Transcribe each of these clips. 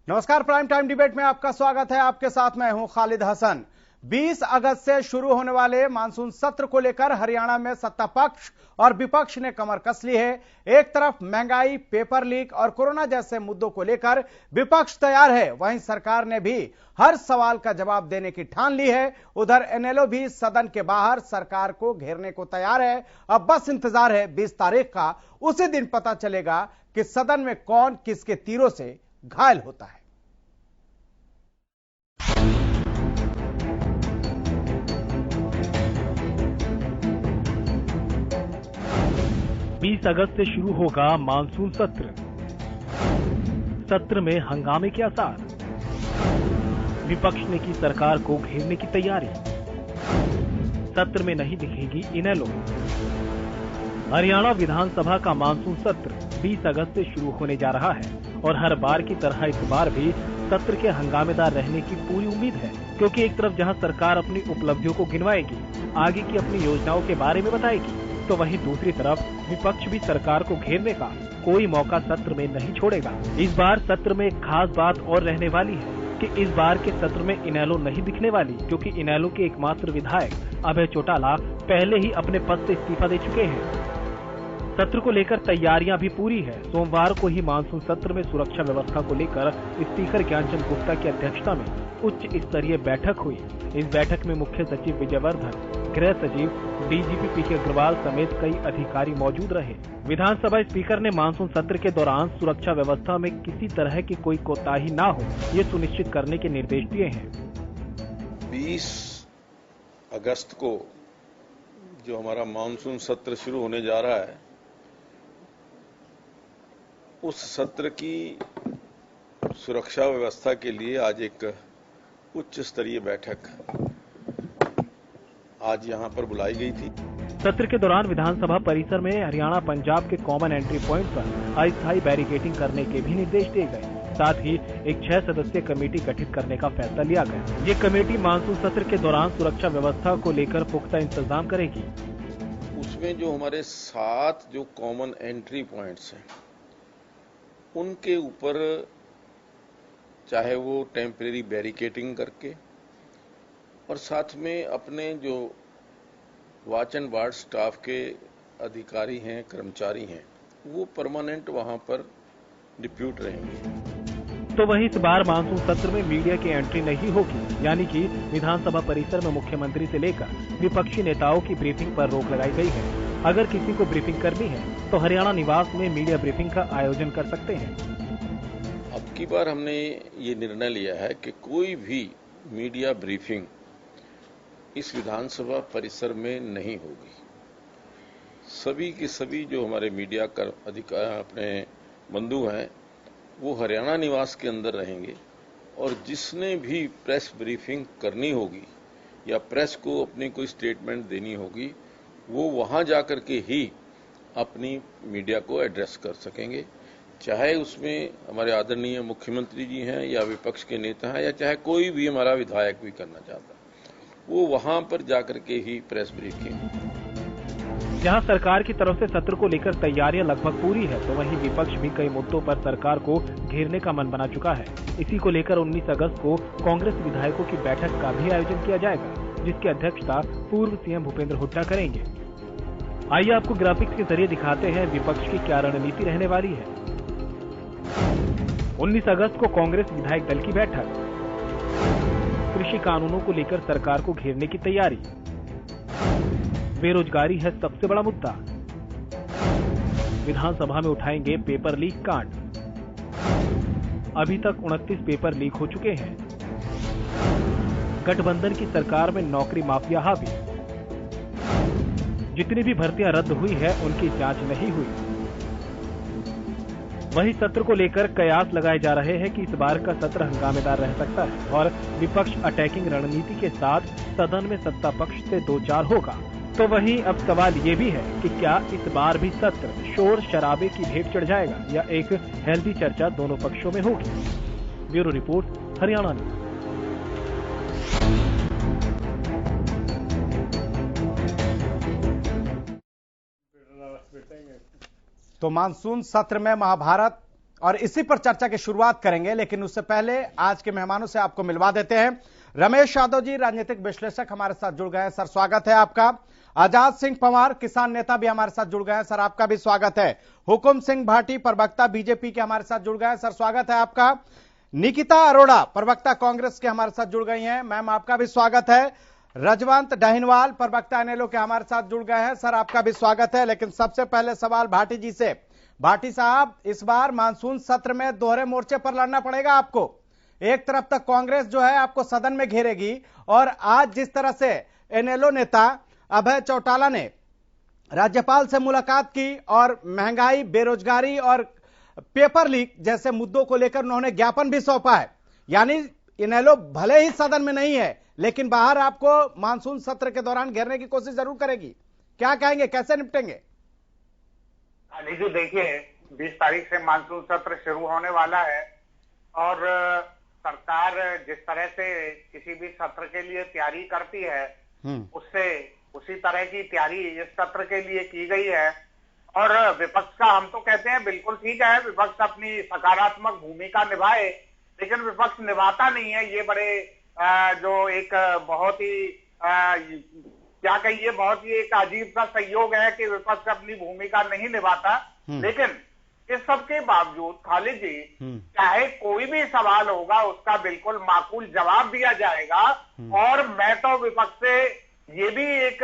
नमस्कार, prime time debate में आपका स्वागत है। आपके साथ मैं हूं खालिद हसन। 20 अगस्त से शुरू होने वाले मानसून सत्र को लेकर हरियाणा में सत्ता पक्ष और विपक्ष ने कमर कस ली है। एक तरफ महंगाई, पेपर लीक और कोरोना जैसे मुद्दों को लेकर विपक्ष तैयार है, वहीं सरकार ने भी हर सवाल का जवाब देने की ठान ली है। उधर एनएलओ भी सदन के बाहर सरकार को घेरने को तैयार है। अब बस इंतजार है 20 तारीख का। उसी दिन पता चलेगा कि सदन में कौन किसके तीरों से घायल होता है। 20 अगस्त से शुरू होगा मानसून सत्र। सत्र में हंगामे के आसार। विपक्ष ने की सरकार को घेरने की तैयारी। सत्र में नहीं दिखेगी इनेलो। हरियाणा विधानसभा का मानसून सत्र 20 अगस्त से शुरू होने जा रहा है और हर बार की तरह इस बार भी सत्र के हंगामेदार रहने की पूरी उम्मीद है, क्योंकि एक तरफ जहां सरकार अपनी उपलब्धियों को गिनवाएगी, आगे की अपनी योजनाओं के बारे में बताएगी, तो वहीं दूसरी तरफ विपक्ष भी सरकार को घेरने का कोई मौका सत्र में नहीं छोड़ेगा। इस बार सत्र में एक खास बात और रहने वाली है कि इस बार के सत्र में इनेलो नहीं दिखने वाली, क्योंकि इनेलो के एकमात्र विधायक अभय चौटाला पहले ही अपने पद से इस्तीफा दे चुके हैं। सत्र को लेकर तैयारियां भी पूरी है। सोमवार को ही मानसून सत्र में सुरक्षा व्यवस्था को लेकर स्पीकर ज्ञानचंद गुप्ता की अध्यक्षता में उच्च स्तरीय बैठक हुई। इस बैठक में मुख्य सचिव विजय वर्धन, गृह सचिव डीजीपी पीके अग्रवाल समेत कई अधिकारी मौजूद रहे। विधानसभा स्पीकर ने मानसून सत्र के दौरान सुरक्षा व्यवस्था में किसी तरह की कोई कोताही न हो, ये सुनिश्चित करने के निर्देश दिए हैं। 20 अगस्त को जो हमारा मानसून सत्र शुरू होने जा रहा है, उस सत्र की सुरक्षा व्यवस्था के लिए आज एक उच्च स्तरीय बैठक आज यहां पर बुलाई गई थी। सत्र के दौरान विधानसभा परिसर में हरियाणा पंजाब के कॉमन एंट्री पॉइंट पर अस्थायी बैरिकेडिंग करने के भी निर्देश दिए गए। साथ ही एक 6 सदस्यीय कमेटी गठित करने का फैसला लिया गया। ये कमेटी मानसून सत्र के दौरान सुरक्षा व्यवस्था को लेकर पुख्ता इंतजाम करेगी। उसमें जो हमारे 7 जो कॉमन एंट्री पॉइंट्स हैं, उनके ऊपर चाहे वो टेम्परेरी बैरिकेडिंग करके और साथ में अपने जो वॉच एंड वार्ड स्टाफ के अधिकारी हैं, कर्मचारी हैं, वो परमानेंट वहां पर डिप्यूट रहेंगे। तो वहीं इस बार मानसून सत्र में मीडिया की एंट्री नहीं होगी, यानी कि विधानसभा परिसर में मुख्यमंत्री से लेकर विपक्षी नेताओं की ब्रीफिंग पर रोक लगाई गई है। अगर किसी को ब्रीफिंग करनी है तो हरियाणा निवास में मीडिया ब्रीफिंग का आयोजन कर सकते हैं। अब की बार हमने ये निर्णय लिया है कि कोई भी मीडिया ब्रीफिंग इस विधानसभा परिसर में नहीं होगी। सभी के सभी जो हमारे मीडिया कर अधिकार अपने बंधु हैं, वो हरियाणा निवास के अंदर रहेंगे और जिसने भी प्रेस ब्रीफिंग करनी होगी या प्रेस को अपनी कोई स्टेटमेंट देनी होगी, वो वहां जाकर के ही अपनी मीडिया को एड्रेस कर सकेंगे। चाहे उसमें हमारे आदरणीय मुख्यमंत्री जी हैं या विपक्ष के नेता हैं या चाहे कोई भी हमारा विधायक भी करना चाहता है, वो वहां पर जाकर के ही प्रेस ब्रीफिंग। जहां सरकार की तरफ से सत्र को लेकर तैयारियां लगभग पूरी है, तो वहीं विपक्ष भी कई मुद्दों पर सरकार को घेरने का मन बना चुका है। इसी को लेकर 19 अगस्त को कांग्रेस विधायकों की बैठक का भी आयोजन किया जाएगा, जिसकी अध्यक्षता पूर्व सीएम भूपेंद्र हुड्डा करेंगे। आइए आपको ग्राफिक्स के जरिए दिखाते हैं विपक्ष की क्या रणनीति रहने वाली है। 19 अगस्त को कांग्रेस विधायक दल की बैठक। कृषि कानूनों को लेकर सरकार को घेरने की तैयारी। बेरोजगारी है सबसे बड़ा मुद्दा। विधानसभा में उठाएंगे पेपर लीक कांड। अभी तक 29 पेपर लीक हो चुके हैं। गठबंधन की सरकार में नौकरी माफिया हावी। जितनी भी भर्तियां रद्द हुई है, उनकी जांच नहीं हुई। वहीं सत्र को लेकर कयास लगाए जा रहे हैं कि इस बार का सत्र हंगामेदार रह सकता है और विपक्ष अटैकिंग रणनीति के साथ सदन में सत्ता पक्ष से 2-4 होगा। तो वहीं अब सवाल ये भी है कि क्या इस बार भी सत्र शोर शराबे की भेंट चढ़ जाएगा या एक हेल्दी चर्चा दोनों पक्षों में होगी। Bureau report, Haryana news. तो मानसून सत्र में महाभारत और इसी पर चर्चा की शुरुआत करेंगे। लेकिन उससे पहले आज के मेहमानों से आपको मिलवा देते हैं। रमेश यादव जी, राजनीतिक विश्लेषक, हमारे साथ जुड़ गए हैं। सर, स्वागत है आपका। आजाद सिंह पंवार, किसान नेता, भी हमारे साथ जुड़ गए हैं। सर, आपका भी स्वागत है। हुकुम सिंह भाटी, प्रवक्ता बीजेपी के, हमारे साथ जुड़ गए हैं। सर, स्वागत है आपका। निकिता अरोड़ा, प्रवक्ता कांग्रेस के, हमारे साथ जुड़ गई हैं। मैम, आपका भी स्वागत है। रजवंत डाहिनवाल, प्रवक्ता इनेलो के, हमारे साथ जुड़ गए हैं। सर, आपका भी स्वागत है। लेकिन सबसे पहले सवाल भाटी जी से। भाटी साहब, इस बार मानसून सत्र में दोहरे मोर्चे पर लड़ना पड़ेगा आपको। एक तरफ तक कांग्रेस जो है आपको सदन में घेरेगी, और आज जिस तरह से इनेलो नेता अभय चौटाला ने राज्यपाल से मुलाकात की और महंगाई, बेरोजगारी और पेपर लीक जैसे मुद्दों को लेकर उन्होंने ज्ञापन भी सौंपा है। यानी इनेलो भले ही सदन में नहीं है, लेकिन बाहर आपको मानसून सत्र के दौरान घेरने की कोशिश जरूर करेगी। क्या कहेंगे, कैसे निपटेंगे? जी देखिए, 20 तारीख से मानसून सत्र शुरू होने वाला है और सरकार जिस तरह से किसी भी सत्र के लिए तैयारी करती है उससे उसी तरह की तैयारी इस सत्र के लिए की गई है। और विपक्ष का हम तो कहते हैं बिल्कुल ठीक है, विपक्ष अपनी सकारात्मक भूमिका निभाए, लेकिन विपक्ष निभाता नहीं है। ये बड़े जो एक बहुत ही क्या कहिए, बहुत ही एक अजीब सा संयोग है कि विपक्ष अपनी भूमिका नहीं निभाता। लेकिन इस सब के बावजूद खालिद जी, चाहे कोई भी सवाल होगा उसका बिल्कुल माकूल जवाब दिया जाएगा। और मैं तो विपक्ष से ये भी एक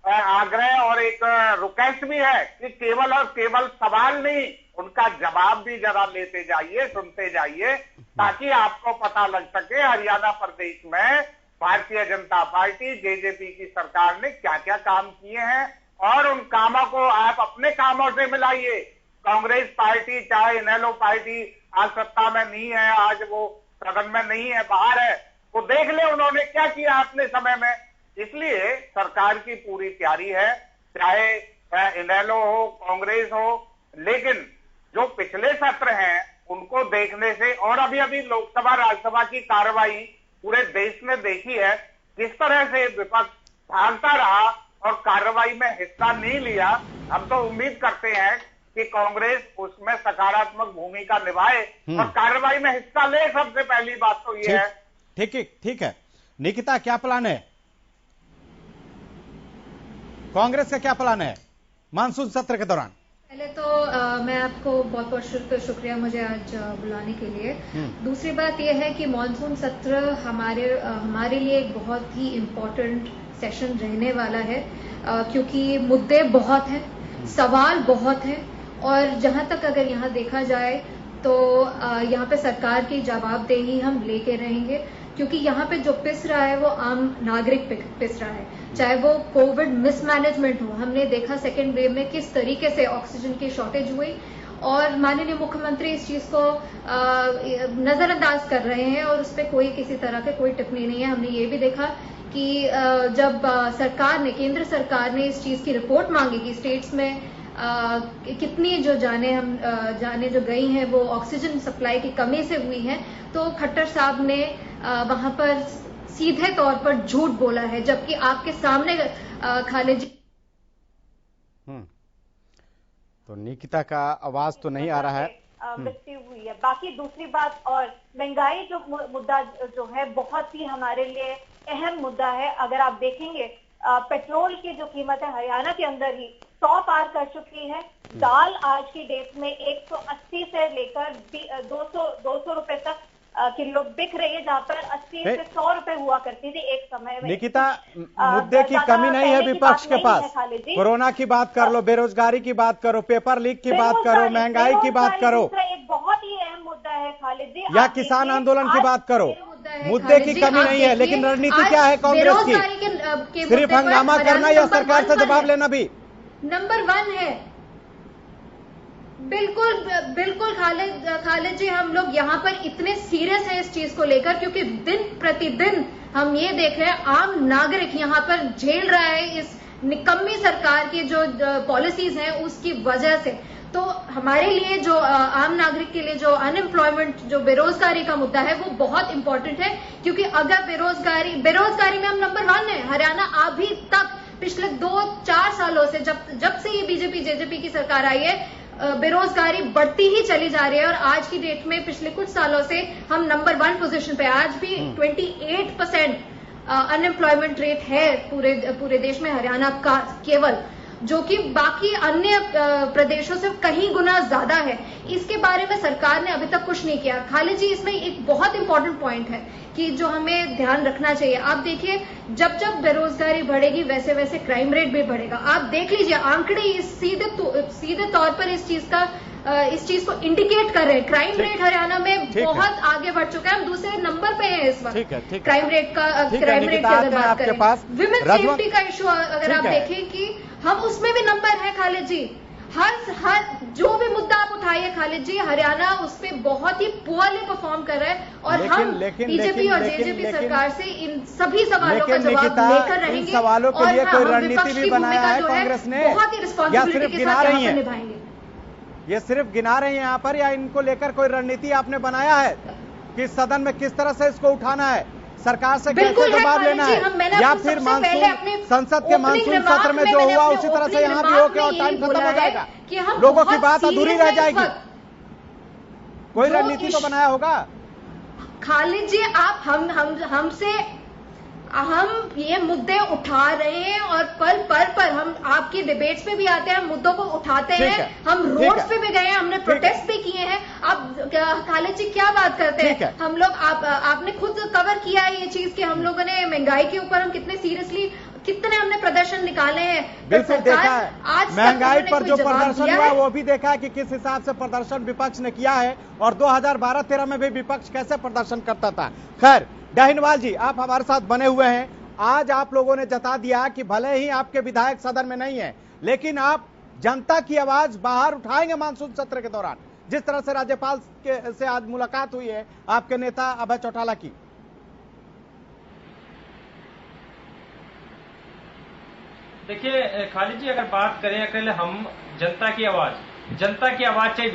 आग्रह और एक रिक्वेस्ट भी है कि केवल और केवल सवाल नहीं, उनका जवाब भी जरा लेते जाइए, सुनते जाइए, ताकि आपको पता लग सके हरियाणा प्रदेश में भारतीय जनता पार्टी, जेजेपी की सरकार ने क्या क्या काम किए हैं, और उन कामों को आप अपने कामों से मिलाइए। कांग्रेस पार्टी, चाहे इनेलो पार्टी आज सत्ता में नहीं है, आज वो सदन में नहीं है, बाहर है, वो देख ले उन्होंने क्या किया अपने समय में। इसलिए सरकार की पूरी तैयारी है, चाहे इनेलो हो, कांग्रेस हो, लेकिन जो पिछले सत्र हैं उनको देखने से, और अभी अभी लोकसभा राज्यसभा की कार्रवाई पूरे देश ने देखी है, किस तरह से विपक्ष भागता रहा और कार्रवाई में हिस्सा नहीं लिया। हम तो उम्मीद करते हैं कि कांग्रेस उसमें सकारात्मक भूमिका निभाए और कार्रवाई में हिस्सा ले। सबसे पहली बात तो ये है। ठीक है। निकिता, क्या प्लान है? कांग्रेस का क्या प्लान है मानसून सत्र के दौरान? पहले तो मैं आपको बहुत बहुत शुक्रिया मुझे आज बुलाने के लिए। दूसरी बात यह है कि मॉनसून सत्र हमारे लिए एक बहुत ही इम्पोर्टेंट सेशन रहने वाला है, क्योंकि मुद्दे बहुत हैं, सवाल बहुत हैं, और जहां तक अगर यहाँ देखा जाए तो यहाँ पे सरकार की जवाबदेही हम लेके रहेंगे, क्योंकि यहाँ पे जो पिस रहा है वो आम नागरिक पिस रहा है। चाहे वो कोविड मिसमैनेजमेंट हो, हमने देखा सेकेंड वेव में किस तरीके से ऑक्सीजन की शॉर्टेज हुई, और माननीय मुख्यमंत्री इस चीज को नजरअंदाज कर रहे हैं और उस पर कोई किसी तरह के कोई टिप्पणी नहीं है। हमने ये भी देखा कि जब केंद्र सरकार ने इस चीज की रिपोर्ट मांगी कि स्टेट्स में कितनी जो जाने जो गई हैं वो ऑक्सीजन सप्लाई की कमी से हुई हैं, तो खट्टर साहब ने वहां पर सीधे तौर पर झूठ बोला है, जबकि आपके सामने खालिद जी। तो निकिता का आवाज तो नहीं आ रहा है। मृत्यु हुई है। बाकी दूसरी बात, और महंगाई जो मुद्दा जो है बहुत ही हमारे लिए अहम मुद्दा है। अगर आप देखेंगे पेट्रोल की जो कीमत है हरियाणा के अंदर ही 100 पार कर चुकी है। दाल आज की डेट में 180 से लेकर 200 रुपए तक किलो बिक रही है, जहाँ पर 80 से 100 रुपए हुआ करती थी एक समय में। निकिता, मुद्दे की कमी नहीं है विपक्ष के पास। कोरोना की बात कर लो, बेरोजगारी की बात करो, पेपर लीक की बात करो, महंगाई की बात करो, एक बहुत ही अहम मुद्दा है खालिद जी, या किसान आंदोलन की बात करो। मुद्दे की कमी नहीं है, लेकिन रणनीति क्या है कांग्रेस की? सिर्फ हंगामा करना या सरकार से जवाब लेना भी नंबर 1 है। बिल्कुल खालिद जी, हम लोग यहाँ पर इतने सीरियस हैं इस चीज को लेकर, क्योंकि दिन प्रतिदिन हम ये देख रहे हैं आम नागरिक यहाँ पर झेल रहा है इस निकम्मी सरकार की जो पॉलिसीज हैं उसकी वजह से। तो हमारे लिए जो आम नागरिक के लिए जो अनएम्प्लॉयमेंट, जो बेरोजगारी का मुद्दा है वो बहुत इंपॉर्टेंट है, क्योंकि अगर बेरोजगारी में हम नंबर 1 है। हरियाणा अभी तक पिछले 2-4 सालों से जब से ये बीजेपी जेजेपी की सरकार आई है, बेरोजगारी बढ़ती ही चली जा रही है और आज की डेट में पिछले कुछ सालों से हम नंबर 1 पोजीशन पे, आज भी 28% अनएम्प्लॉयमेंट रेट है पूरे देश में, हरियाणा का केवल, जो कि बाकी अन्य प्रदेशों से कहीं गुना ज्यादा है। इसके बारे में सरकार ने अभी तक कुछ नहीं किया। खालिद जी, इसमें एक बहुत इंपॉर्टेंट पॉइंट है कि जो हमें ध्यान रखना चाहिए। आप देखिए, जब जब बेरोजगारी बढ़ेगी वैसे वैसे क्राइम रेट भी बढ़ेगा। आप देख लीजिए, आंकड़े सीधे तौर पर इस चीज को इंडिकेट कर रहे हैं। क्राइम रेट हरियाणा में बहुत आगे बढ़ चुका है, हम दूसरे नंबर पे हैं इस वक्त क्राइम रेट की अगर बात करें। विमेन सेफ्टी का इशू अगर आप देखें कि हम उसमें भी नंबर है खालिद जी। हर जो भी मुद्दा आप उठाइए खालिद जी, हरियाणा उस पर बहुत ही पुअरली परफॉर्म कर रहा है और हम बीजेपी और जेजेपी सरकार से इन सभी सवालों का जवाब लेकर रहेंगे। सवालों के लिए कोई रणनीति भी बनाया है कांग्रेस ने, बहुत ही रिस्पॉन्सिबिलिटी के साथ यहाँ पर निभाएंगे। ये सिर्फ गिना रही हैं यहाँ पर, या इनको लेकर कोई रणनीति आपने बनाया है कि सदन में किस तरह से इसको उठाना है, सरकार से कैसे जवाब लेना है, या फिर मानसून संसद के मानसून सत्र में जो हुआ उसी तरह से यहाँ भी हो के और टाइम खत्म हो जाएगा, लोगों की बात अधूरी रह जाएगी? कोई रणनीति तो बनाया होगा। खालिद जी, आप हमसे हम ये मुद्दे उठा रहे हैं और पल पर हम आपकी डिबेट्स पे भी आते हैं, मुद्दों को उठाते हैं, हम रोड्स पे भी गए हैं, हमने प्रोटेस्ट भी किए हैं। आप खालिद जी क्या बात करते हैं? हम लोग आपने खुद कवर किया है ये चीज कि हम लोगों ने महंगाई के ऊपर हम कितने सीरियसली, कितने हमने प्रदर्शन निकाले हैं। बिल्कुल देखा है, आज महंगाई पर जो प्रदर्शन हुआ वो भी देखा है कि किस हिसाब से प्रदर्शन विपक्ष ने किया है, और 2012-13 में भी विपक्ष कैसे प्रदर्शन करता था। खैर, डाहिनवाल जी, आप हमारे साथ बने हुए हैं। आज आप लोगों ने जता दिया कि भले ही आपके विधायक सदन में नहीं है, लेकिन आप जनता की आवाज बाहर उठाएंगे मानसून सत्र के दौरान। जिस तरह से राज्यपाल से आज मुलाकात हुई है आपके नेता अभय चौटाला की। देखिए खालिद जी, अगर बात करें अकेले हम जनता की आवाज चाहे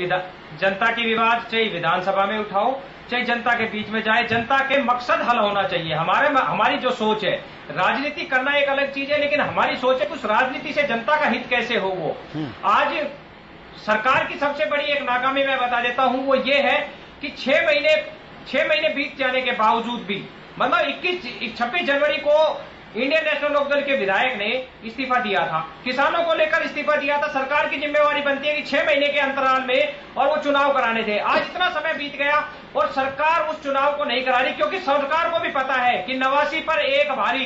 जनता की विवाद चाहे विधानसभा में उठाओ, चाहे जनता के बीच में जाए, जनता के मकसद हल होना चाहिए। हमारी जो सोच है, राजनीति करना एक अलग चीज है, लेकिन हमारी सोच है उस राजनीति से जनता का हित कैसे हो। वो आज सरकार की सबसे बड़ी एक नाकामी मैं बता देता हूं, वो ये है कि 6 महीने बीत जाने के बावजूद भी, मतलब 26 जनवरी को इंडियन नेशनल लोकदल के विधायक ने इस्तीफा दिया था, किसानों को लेकर इस्तीफा दिया था। सरकार की जिम्मेवारी बनती है कि 6 महीने के अंतराल में और वो चुनाव कराने थे। आज इतना समय बीत गया और सरकार उस चुनाव को नहीं करा रही, क्योंकि सरकार को भी पता है कि 89 पर एक भारी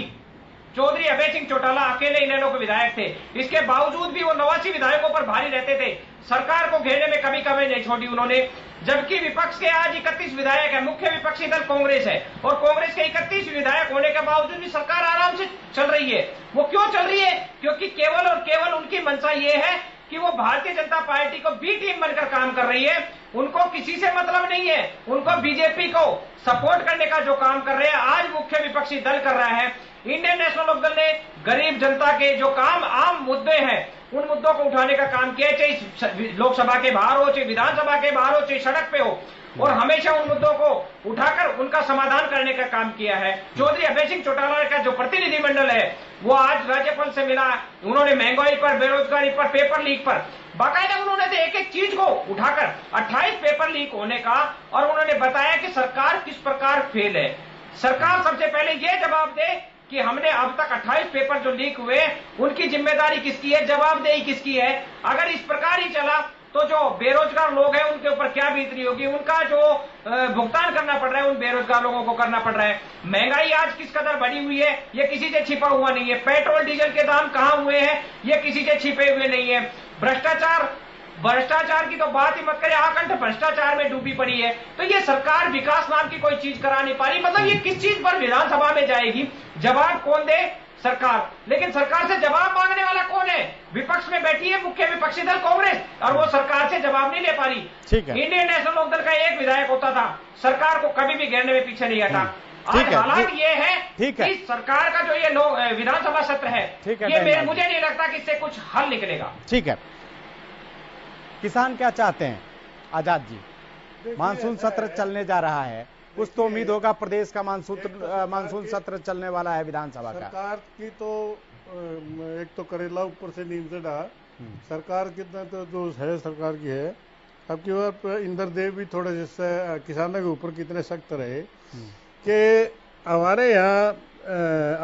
चौधरी अभय सिंह चौटाला अकेले इनेलो के विधायक थे। इसके बावजूद भी वो 89 विधायकों पर भारी रहते थे। सरकार को घेरने में कभी कभी नहीं छोड़ी उन्होंने, जबकि विपक्ष के आज 31 विधायक है, मुख्य विपक्षी दल कांग्रेस है, और कांग्रेस के 31 विधायक होने के बावजूद भी सरकार आराम से चल रही है। वो क्यों चल रही है? क्योंकि केवल और केवल उनकी मंशा ये है कि वो भारतीय जनता पार्टी को बी टीम बनकर काम कर रही है। उनको किसी से मतलब नहीं है, उनको बीजेपी को सपोर्ट करने का जो काम कर रहे हैं आज मुख्य विपक्षी दल कर रहा है। इंडियन नेशनल लोकदल ने गरीब जनता के जो काम आम मुद्दे हैं उन मुद्दों को उठाने का काम किया, चाहे लोकसभा के बाहर हो, चाहे विधानसभा के बाहर हो, चाहे सड़क पे हो, और हमेशा उन मुद्दों को उठाकर उनका समाधान करने का काम किया है। चौधरी अभय सिंह चौटाला का जो प्रतिनिधिमंडल है वो आज राज्यपाल से मिला, उन्होंने महंगाई पर, बेरोजगारी पर, पेपर लीक पर बाकायदा उन्होंने तो एक एक चीज को उठाकर 28 पेपर लीक होने का, और उन्होंने बताया कि सरकार किस प्रकार फेल है। सरकार सबसे पहले ये जवाब दे कि हमने अब तक 28 पेपर जो लीक हुए उनकी जिम्मेदारी किसकी है, जवाबदेही किसकी है। अगर इस प्रकार ही चला तो जो बेरोजगार लोग हैं उनके ऊपर क्या बीतनी होगी, उनका जो भुगतान करना पड़ रहा है उन बेरोजगार लोगों को करना पड़ रहा है। महंगाई आज किस कदर बढ़ी हुई है ये किसी से छिपा हुआ नहीं है। पेट्रोल डीजल के दाम कहां हुए हैं ये किसी से छिपे हुए नहीं है। भ्रष्टाचार की तो बात ही मत करें, आकंठ भ्रष्टाचार में डूबी पड़ी है। तो ये सरकार विकास नाम की कोई चीज करा नहीं पा रही। मतलब ये किस चीज पर विधानसभा में जाएगी, जवाब कौन दे? सरकार। लेकिन सरकार से जवाब मांगने वाला कौन है? विपक्ष में बैठी है मुख्य विपक्षी दल कांग्रेस, और वो सरकार से जवाब नहीं ले पा रही। इंडियन नेशनल लोकदल का एक विधायक होता था, सरकार को कभी भी घेरने में पीछे नहीं हटा। आज हालात ये है कि सरकार का जो ये विधानसभा सत्र है ये मुझे नहीं लगता कि इससे कुछ हल निकलेगा। ठीक है, किसान क्या चाहते हैं आजाद जी? मानसून सत्र चलने जा रहा है, कुछ तो उम्मीद होगा प्रदेश का मानसून सत्र चलने वाला है विधानसभा का। सरकार की तो एक तो करेला ऊपर से नीम से डहा, सरकार कितना तो जो है सरकार की है, अब की बार इंद्रदेव भी थोड़ा जैसे किसानों के ऊपर कितने सख्त रहे कि हमारे यहाँ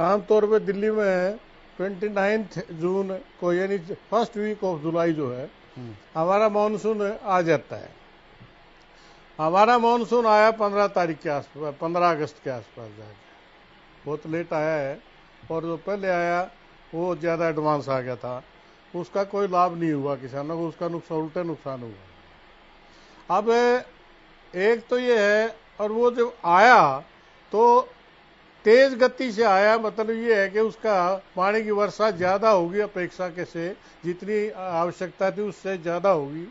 आमतौर पे दिल्ली में 29 जून को यानी फर्स्ट वीक ऑफ जुलाई जो है हमारा मानसून आ जाता है। हमारा मानसून आया 15 तारीख के आसपास, 15 अगस्त के आसपास जाके, बहुत लेट आया है। और जो पहले आया वो ज़्यादा एडवांस आ गया था, उसका कोई लाभ नहीं हुआ किसानों को, उसका नुकसान, उल्टा नुकसान हुआ। अब एक तो ये है, और वो जब आया तो तेज गति से आया, मतलब ये है कि उसका पानी की वर्षा ज़्यादा होगी अपेक्षा के से, जितनी आवश्यकता थी उससे ज़्यादा होगी।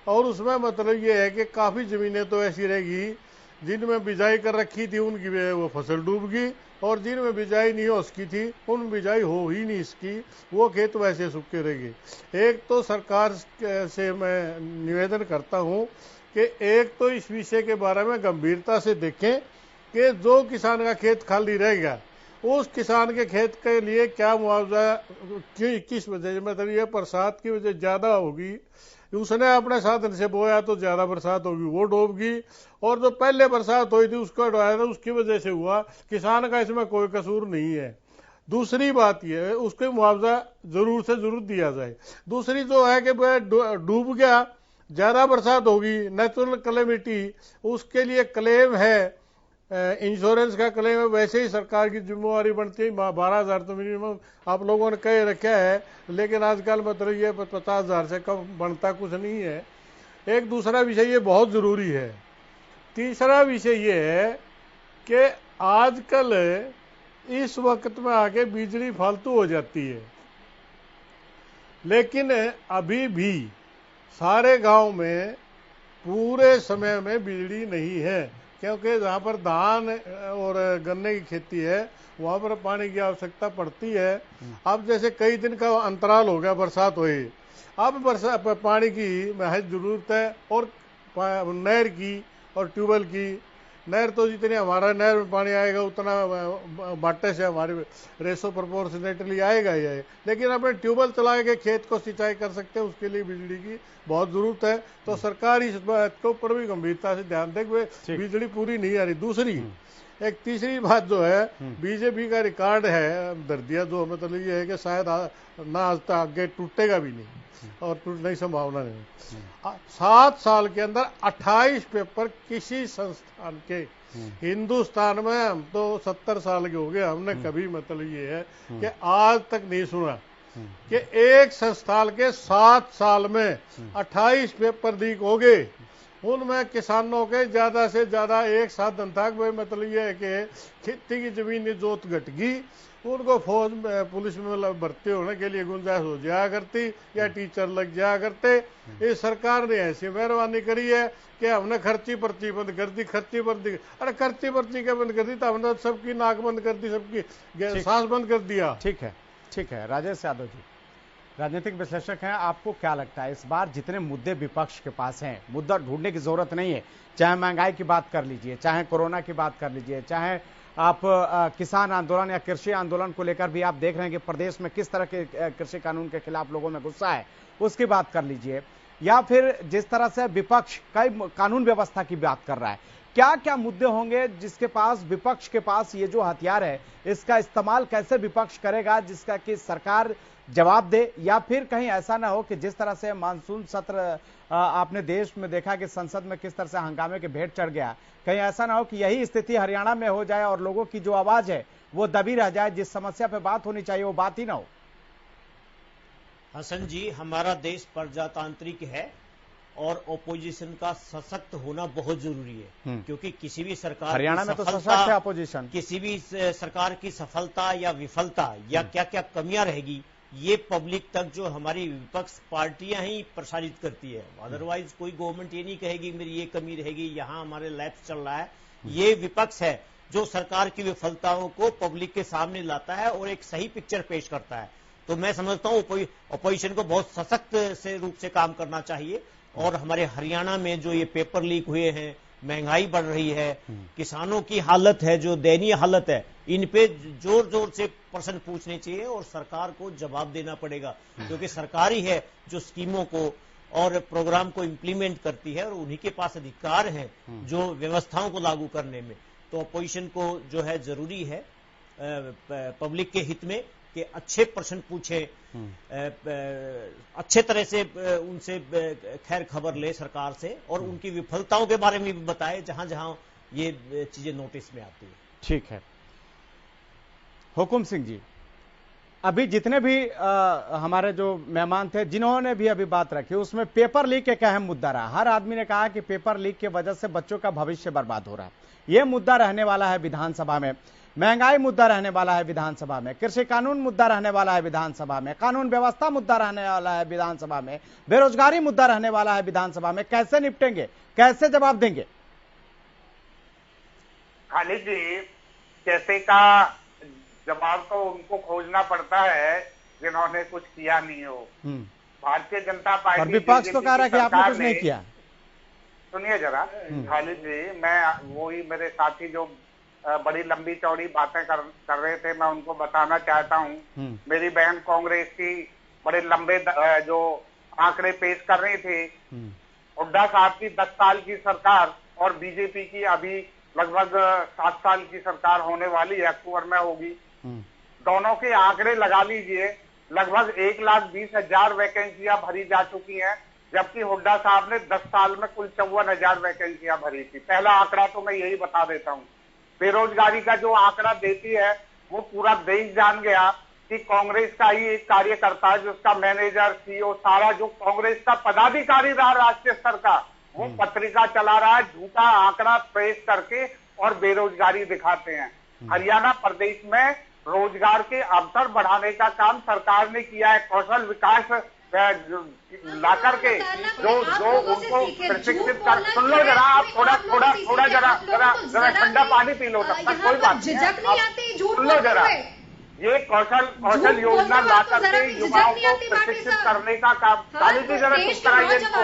और उसमें मतलब ये है कि काफ़ी ज़मीनें तो ऐसी रहेगी जिनमें बिजाई कर रखी थी उनकी वो फसल डूब गई, और जिनमें बिजाई नहीं हो सकी थी उन बिजाई हो ही नहीं इसकी, वो खेत वैसे सूखे रहेंगे। एक तो सरकार से मैं निवेदन करता हूँ कि एक तो इस विषय के बारे में गंभीरता से देखें कि जो किसान का खेत खाली रहेगा उस किसान के खेत के लिए क्या मुआवजा, किस वजह से, मतलब ये बरसात की वजह ज़्यादा होगी, उसने अपने साधन से बोया तो ज़्यादा बरसात होगी वो डूबगी, और जो पहले बरसात हुई थी उसको डुबाया था उसकी वजह से हुआ, किसान का इसमें कोई कसूर नहीं है। दूसरी बात यह है उसको मुआवजा जरूर से जरूर दिया जाए। दूसरी जो है कि डूब गया, ज़्यादा बरसात होगी, नेचुरल कैलेमिटी, उसके लिए क्लेम है, इंश्योरेंस का क्लेम है, वैसे ही सरकार की जिम्मेवारी बनती है। 12,000 तो मिनिमम आप लोगों ने कह रखा है, लेकिन आजकल मतलब ये 50,000 से कम बनता कुछ नहीं है। एक दूसरा विषय ये बहुत ज़रूरी है। तीसरा विषय ये है कि आजकल इस वक्त में आके बिजली फालतू हो जाती है, लेकिन अभी भी सारे गांव में पूरे समय में बिजली नहीं है, क्योंकि जहाँ पर धान और गन्ने की खेती है वहाँ पर पानी की आवश्यकता पड़ती है। अब जैसे कई दिन का अंतराल हो गया बरसात हुई, अब बरसात पानी की महज ज़रूरत है, और नहर की और ट्यूबवेल की, नहर तो जितने हमारा नहर में पानी आएगा उतना बाटे से हमारे रेशो प्रोपोर्शनेटली आएगा ही है, लेकिन अपने ट्यूबवेल चला के खेत को सिंचाई कर सकते हैं, उसके लिए बिजली की बहुत जरूरत है। तो सरकार इस बात के ऊपर भी गंभीरता से ध्यान दे कि बिजली पूरी नहीं आ रही। दूसरी एक तीसरी बात जो है, बीजेपी का रिकॉर्ड है दर्दिया, जो मतलब ये है कि शायद ना आज तक आगे टूटेगा भी नहीं और टूटने की संभावना नहीं। 7 साल के अंदर 28 पेपर किसी संस्थान के, हिंदुस्तान में हम तो 70 साल के हो गए, हमने कभी मतलब ये है कि आज तक नहीं सुना कि एक संस्थान के 7 साल में 28 पेपर लीक हो गए। उनमें किसानों के ज्यादा से ज्यादा एक साधन था, मतलब ये है कि खेती की जमीन जोत घट गई, उनको फौज में पुलिस में भर्ती होने के लिए गुंजाइश हो जाया करती या टीचर लग जाया करते। इस सरकार ने ऐसी मेहरबानी करी है कि हमने खर्ची पर्ची बंद कर दी, खर्ची पर्ची, अरे खर्ची पर्ची क्या बंद कर दी, तो हमने सबकी नाक बंद कर दी, सबकी सांस बंद कर दिया। ठीक है। राजेश यादव जी राजनीतिक विश्लेषक हैं, आपको क्या लगता है इस बार जितने मुद्दे विपक्ष के पास हैं, मुद्दा ढूंढने की जरूरत नहीं है, चाहे महंगाई की बात कर लीजिए, चाहे कोरोना की बात कर लीजिए, चाहे आप किसान आंदोलन या कृषि आंदोलन को लेकर भी आप देख रहे हैं कि प्रदेश में किस तरह के कृषि कानून के खिलाफ लोगों में गुस्सा है, उसकी बात कर लीजिए, या फिर जिस तरह से विपक्ष कई कानून व्यवस्था की बात कर रहा है, क्या क्या मुद्दे होंगे जिसके पास, विपक्ष के पास ये जो हथियार है इसका इस्तेमाल कैसे विपक्ष करेगा जिसका कि सरकार जवाब दे, या फिर कहीं ऐसा ना हो कि जिस तरह से मानसून सत्र आपने देश में देखा कि संसद में किस तरह से हंगामे के भेंट चढ़ गया, कहीं ऐसा ना हो कि यही स्थिति हरियाणा में हो जाए और लोगों की जो आवाज है वो दबी रह जाए, जिस समस्या पे बात होनी चाहिए वो बात ही ना हो। हसन जी, हमारा देश प्रजातांत्रिक है और ओपोजिशन का सशक्त होना बहुत जरूरी है, क्योंकि किसी भी सरकार, हरियाणा में तो सशक्त है ओपोजिशन, किसी भी सरकार की सफलता या विफलता या क्या क्या कमियां रहेगी ये पब्लिक तक जो हमारी विपक्ष पार्टियां ही प्रसारित करती है। अदरवाइज कोई गवर्नमेंट ये नहीं कहेगी मेरी ये कमी रहेगी, यहाँ हमारे लैप्स चल रहा है। ये विपक्ष है जो सरकार की विफलताओं को पब्लिक के सामने लाता है और एक सही पिक्चर पेश करता है। तो मैं समझता हूँ अपोजिशन को बहुत सशक्त से रूप से काम करना चाहिए। और हमारे हरियाणा में जो ये पेपर लीक हुए हैं, महंगाई बढ़ रही है, किसानों की हालत है जो दयनीय हालत है, इन पे जोर जोर से प्रश्न पूछने चाहिए और सरकार को जवाब देना पड़ेगा, क्योंकि सरकार ही है जो स्कीमों को और प्रोग्राम को इम्प्लीमेंट करती है और उन्हीं के पास अधिकार है जो व्यवस्थाओं को लागू करने में। तो अपोजिशन को जो है जरूरी है पब्लिक के हित में कि अच्छे प्रश्न पूछे, अच्छे तरह से उनसे खैर खबर ले सरकार से और उनकी विफलताओं के बारे में भी बताए जहां जहां ये चीजें नोटिस में आती है। ठीक है हुकुम सिंह जी, अभी जितने भी हमारे जो मेहमान थे जिन्होंने भी अभी बात रखी उसमें पेपर लीक एक अहम मुद्दा रहा। हर आदमी ने कहा कि पेपर लीक की वजह से बच्चों का भविष्य बर्बाद हो रहा है। यह मुद्दा रहने वाला है विधानसभा में, महंगाई मुद्दा रहने वाला है विधानसभा में, कृषि कानून मुद्दा रहने वाला है विधानसभा में, कानून व्यवस्था मुद्दा रहने वाला है विधानसभा में, बेरोजगारी मुद्दा रहने वाला है विधानसभा में। कैसे निपटेंगे, कैसे जवाब देंगे? खालिद जी, कैसे का जवाब तो उनको खोजना पड़ता है जिन्होंने कुछ किया नहीं हो। भारतीय जनता पार्टी और विपक्ष तो कह रहा है कि आपने कुछ नहीं किया। सुनिए जरा खालिद जी, मैं वही मेरे साथी जो बड़ी लंबी चौड़ी बातें कर रहे थे, मैं उनको बताना चाहता हूँ। मेरी बहन कांग्रेस की बड़े लंबे जो आंकड़े पेश कर रही थी, हुड्डा साहब की 10 साल की सरकार और बीजेपी की अभी लगभग 7 साल की सरकार होने वाली है, अक्टूबर में होगी। दोनों के आंकड़े लगा लीजिए, लगभग 1,20,000 वैकेंसियां भरी जा चुकी हैं, जबकि हुड्डा साहब ने 10 साल में कुल 54,000 वैकेंसियां भरी थी। पहला आंकड़ा तो मैं यही बता देता हूँ। बेरोजगारी का जो आंकड़ा देती है वो पूरा देश जान गया कि कांग्रेस का ही एक कार्यकर्ता है, जिसका मैनेजर, सीईओ, सारा जो कांग्रेस का पदाधिकारी रहा राष्ट्रीय स्तर का, वो पत्रिका चला रहा है, झूठा आंकड़ा पेश करके और बेरोजगारी दिखाते हैं। हरियाणा प्रदेश में रोजगार के अवसर बढ़ाने का काम सरकार ने किया है। कौशल विकास ला करके जो उनको प्रशिक्षित कर, सुन लो जरा आप, थोड़ा जरा ठंडा पानी पी लो, तब तक कोई बात नहीं। सुन लो जरा, ये कौशल योजना ला करके युवाओं को प्रशिक्षित करने का काम। काली जी जरा चुप कराइए इनको,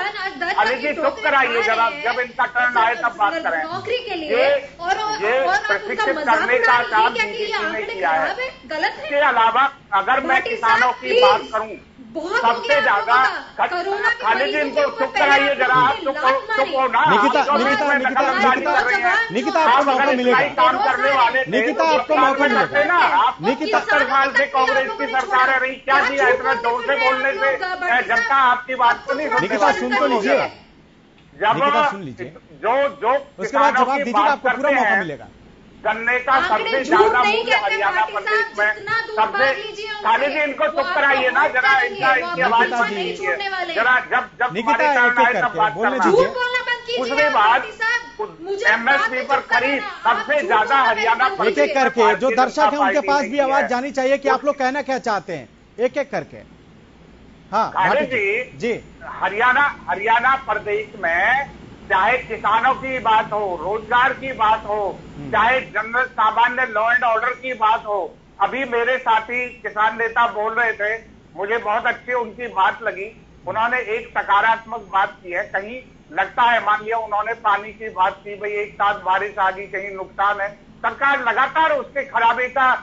काली जी चुप कराइए जरा, जब इनका टर्न आए तब बात करें। ये प्रशिक्षित करने का काम बीजेपी ने किया है। इसके अलावा अगर मैं किसानों की बात करूं, सबसे ज्यादा खाली जी इनको चुप कराइए जरा, आप चुप हो ना। निकिता आपको मौका मिलेगा, काम करने वाले निकिता आपको मौका मिलेगा ना। आप 70 साल से कांग्रेस की सरकार है रही, क्या किया इतना जोर से बोलने से जनता आपकी बात को नहीं सुनती। निकिता सुन तो लीजिए, निकिता सुन लीजिए, जो उसके बाद जवाब दीजिएगा, आपको पूरा मौका मिलेगा। गन्ने का सबसे ज्यादा मूल्य हरियाणा प्रदेश में सबसे। खाली जी इनको चुप कराइए ना जरा, इनकी आवाज जरा, जब निकिता तब बात करना। उसके बाद एमएसपी पर खरीद सबसे ज्यादा हरियाणा एक एक करके जो दर्शक हैं उनके पास भी आवाज जानी चाहिए कि आप लोग कहना क्या चाहते हैं, एक एक करके। हाँ खाली जी, हरियाणा प्रदेश में चाहे किसानों की बात हो, रोजगार की बात हो, चाहे जनरल सामान्य लॉ एंड ऑर्डर की बात हो। अभी मेरे साथी किसान नेता बोल रहे थे, मुझे बहुत अच्छी उनकी बात लगी। उन्होंने एक सकारात्मक बात की है। कहीं लगता है, मान लिया उन्होंने पानी की बात की, भाई एक साथ बारिश आ गई, कहीं नुकसान है। सरकार लगातार उसके खराबे का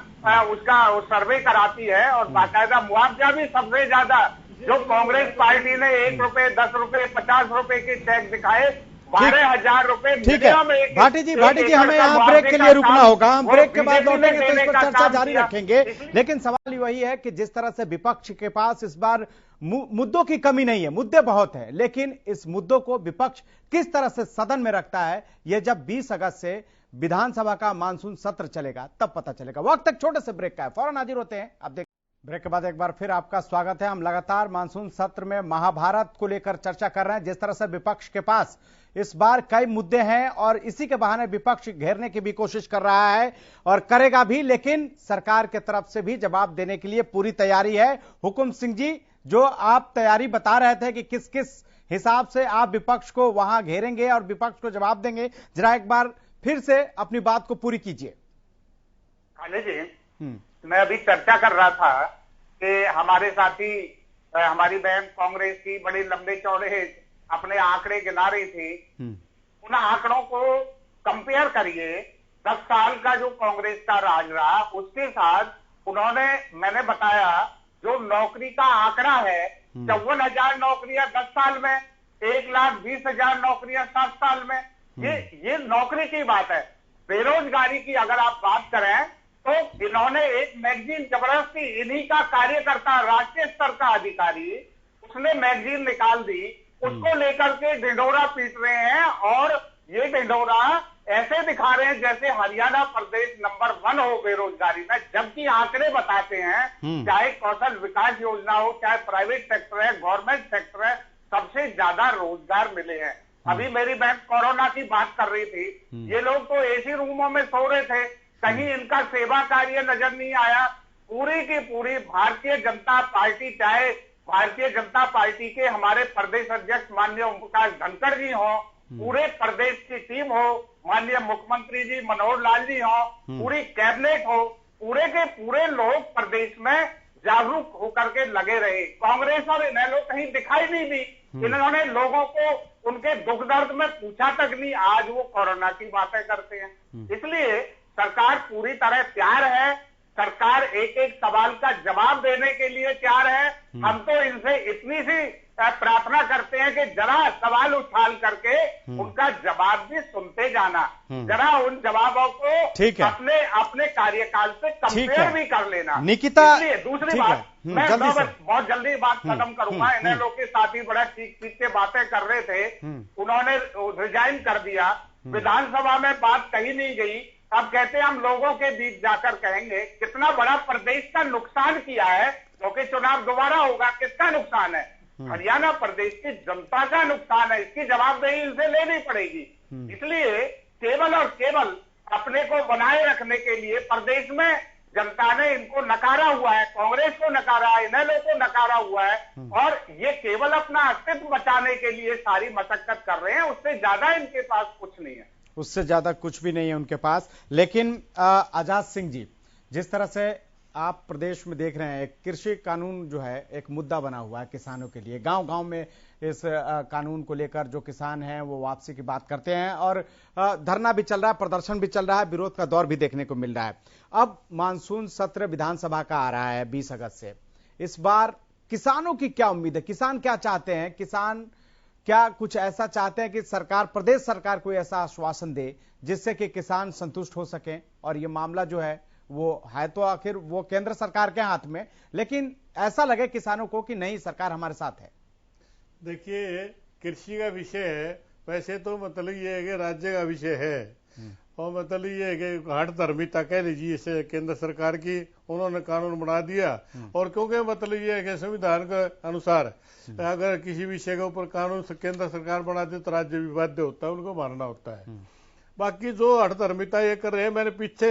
उसका सर्वे कराती है और बाकायदा मुआवजा भी सबसे ज्यादा जो कांग्रेस पार्टी ने 1 रुपए, 10 रुपए, 50 रुपए के चेक दिखाए, 12,000 रुपए। ठीक है भाटी जी, हमें यहाँ ब्रेक के लिए रुकना होगा। हम ब्रेक के बाद लौटेंगे तो इस पर चर्चा जारी रखेंगे। लेकिन सवाल वही है कि जिस तरह से विपक्ष के पास इस बार मुद्दों की कमी नहीं है, मुद्दे बहुत हैं, लेकिन इस मुद्दों को विपक्ष किस तरह से सदन में रखता है, यह जब 20 अगस्त से विधानसभा का मानसून सत्र चलेगा तब पता चलेगा। वक्त एक छोटे से ब्रेक का है, फौरन हाजिर होते हैं। अब देख ब्रेक के बाद एक बार फिर आपका स्वागत है। हम लगातार मानसून सत्र में महाभारत को लेकर चर्चा कर रहे हैं। जिस तरह से विपक्ष के पास इस बार कई मुद्दे हैं और इसी के बहाने विपक्ष घेरने की भी कोशिश कर रहा है और करेगा भी, लेकिन सरकार की तरफ से भी जवाब देने के लिए पूरी तैयारी है। हुकुम सिंह जी, जो आप तैयारी बता रहे थे कि किस किस हिसाब से आप विपक्ष को वहां घेरेंगे और विपक्ष को जवाब देंगे, जरा एक बार फिर से अपनी बात को पूरी कीजिए। खाली जी, मैं अभी चर्चा कर रहा था कि हमारे साथी, हमारी बहन कांग्रेस की बड़ी लंबे चौड़े अपने आंकड़े गिना रही थी। उन आंकड़ों को कंपेयर करिए 10 साल का जो कांग्रेस का राज रहा उसके साथ उन्होंने, मैंने बताया जो नौकरी का आंकड़ा है 54,000 नौकरियां 10 साल में, 1,20,000 नौकरियां 7 साल में, ये नौकरी की बात है। बेरोजगारी की अगर आप बात करें तो इन्होंने एक मैगजीन, जबरदस्ती इन्हीं का कार्यकर्ता राष्ट्रीय स्तर का अधिकारी, उसने मैगजीन निकाल दी, उसको लेकर के ढिंढोरा पीट रहे हैं और ये ढिंढोरा ऐसे दिखा रहे हैं जैसे हरियाणा प्रदेश नंबर 1 हो बेरोजगारी में, जबकि आंकड़े बताते हैं चाहे कौशल विकास योजना हो, चाहे प्राइवेट सेक्टर है, गवर्नमेंट सेक्टर है, सबसे ज्यादा रोजगार मिले हैं। अभी मेरी बहन कोरोना की बात कर रही थी, ये लोग तो एसी रूमों में सो रहे थे, कहीं इनका सेवा कार्य नजर नहीं आया। पूरी की पूरी भारतीय जनता पार्टी, चाहे भारतीय जनता पार्टी के हमारे प्रदेश अध्यक्ष माननीय ओम प्रकाश धनखड़ जी हो, पूरे प्रदेश की टीम हो, माननीय मुख्यमंत्री जी मनोहर लाल जी हो, पूरी कैबिनेट हो, पूरे के पूरे लोग प्रदेश में जागरूक होकर के लगे रहे। कांग्रेस और इन्हें लोग कहीं दिखाई नहीं दी, इन्होंने लोगों को उनके दुख दर्द में पूछा तक नहीं, आज वो कोरोना की बातें करते हैं। इसलिए सरकार पूरी तरह तैयार है, सरकार एक एक सवाल का जवाब देने के लिए तैयार है। हम तो इनसे इतनी सी प्रार्थना करते हैं कि जरा सवाल उछाल करके उनका जवाब भी सुनते जाना, जरा उन जवाबों को अपने अपने कार्यकाल से कंपेयर भी कर लेना। निकिता, दूसरी बात, मैं बहुत जल्दी बात खत्म करूंगा। इन्हें लोग के साथी बड़ा चीख के बातें कर रहे थे, उन्होंने रिजाइन कर दिया, विधानसभा में बात कही नहीं गई, अब कहते हैं हम लोगों के बीच जाकर कहेंगे। कितना बड़ा प्रदेश का नुकसान किया है, क्योंकि चुनाव दोबारा होगा, किसका नुकसान है? हरियाणा प्रदेश की जनता का नुकसान है, इसकी जवाबदेही इनसे लेनी पड़ेगी। इसलिए केवल और केवल अपने को बनाए रखने के लिए प्रदेश में जनता ने इनको नकारा हुआ है, कांग्रेस को नकारा है, इनेलो को नकारा हुआ है, और ये केवल अपना अस्तित्व बचाने के लिए सारी मशक्कत कर रहे हैं, उससे ज्यादा इनके पास कुछ नहीं है। उससे ज्यादा कुछ भी नहीं है उनके पास। लेकिन आजाद सिंह जी, जिस तरह से आप प्रदेश में देख रहे हैं, एक कृषि कानून जो है एक मुद्दा बना हुआ है किसानों के लिए, गांव गांव में इस कानून को लेकर जो किसान हैं वो वापसी की बात करते हैं और धरना भी चल रहा है, प्रदर्शन भी चल रहा है, विरोध का दौर भी देखने को मिल रहा है। अब मानसून सत्र विधानसभा का आ रहा है 20 अगस्त से। इस बार किसानों की क्या उम्मीद है? किसान क्या चाहते हैं? किसान क्या कुछ ऐसा चाहते हैं कि सरकार, प्रदेश सरकार कोई ऐसा आश्वासन दे जिससे कि किसान संतुष्ट हो सकें? और ये मामला जो है वो है तो आखिर वो केंद्र सरकार के हाथ में, लेकिन ऐसा लगे किसानों को कि नहीं, सरकार हमारे साथ है। देखिए, कृषि का विषय है, वैसे तो मतलब ये है कि राज्य का विषय है, और मतलब ये है कि हठ धर्मिता कह लीजिए इसे केंद्र सरकार की, उन्होंने कानून बना दिया। और क्योंकि मतलब ये है कि संविधान के अनुसार अगर किसी विषय के ऊपर कानून केंद्र सरकार बनाती तो राज्य भी बाध्य होता है, उनको मानना होता है। बाकी जो हठधर्मिता ये कर रहे हैं, मैंने पीछे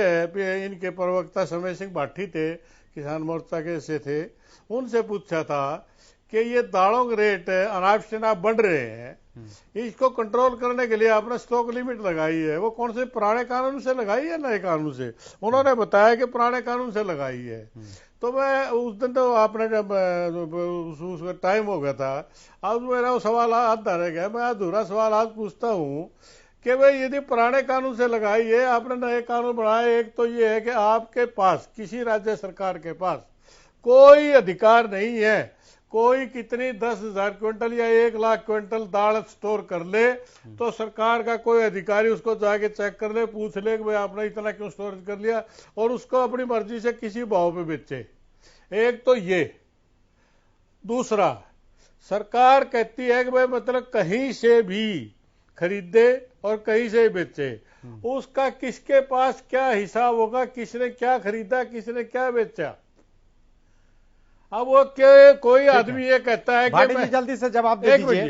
इनके प्रवक्ता समय सिंह भाटी थे, किसान मोर्चा के से थे, उनसे पूछा था कि ये दालों के रेट अनाप शनाप बढ़ रहे हैं, इसको कंट्रोल करने के लिए आपने स्टॉक लिमिट लगाई है, वो कौन से पुराने कानून से लगाई है नए कानून से? उन्होंने बताया कि पुराने कानून से लगाई है। तो मैं उस दिन तो आपने जब उसका टाइम हो गया था, अब मेरा वो सवाल आधा रह गया, मैं अधूरा सवाल आज पूछता हूँ कि भाई यदि पुराने कानून से लगाई है, आपने नए कानून बनाए, एक तो ये है कि आपके पास किसी राज्य सरकार के पास कोई अधिकार नहीं है, कोई कितनी 10,000 क्विंटल या 1,00,000 क्विंटल दाल स्टोर कर ले तो सरकार का कोई अधिकारी उसको जाके चेक कर ले, पूछ ले कि भाई आपने इतना क्यों स्टोरेज कर लिया, और उसको अपनी मर्जी से किसी भाव पे बेचे। एक तो ये। दूसरा, सरकार कहती है कि भाई मतलब कहीं से भी खरीदे और कहीं से बेचे, उसका किसके पास क्या हिसाब होगा, किसने क्या खरीदा, किसने क्या बेचा? अब वो क्या कोई आदमी ये कहता है कि मैं जल्दी से जवाब दे दीजिए।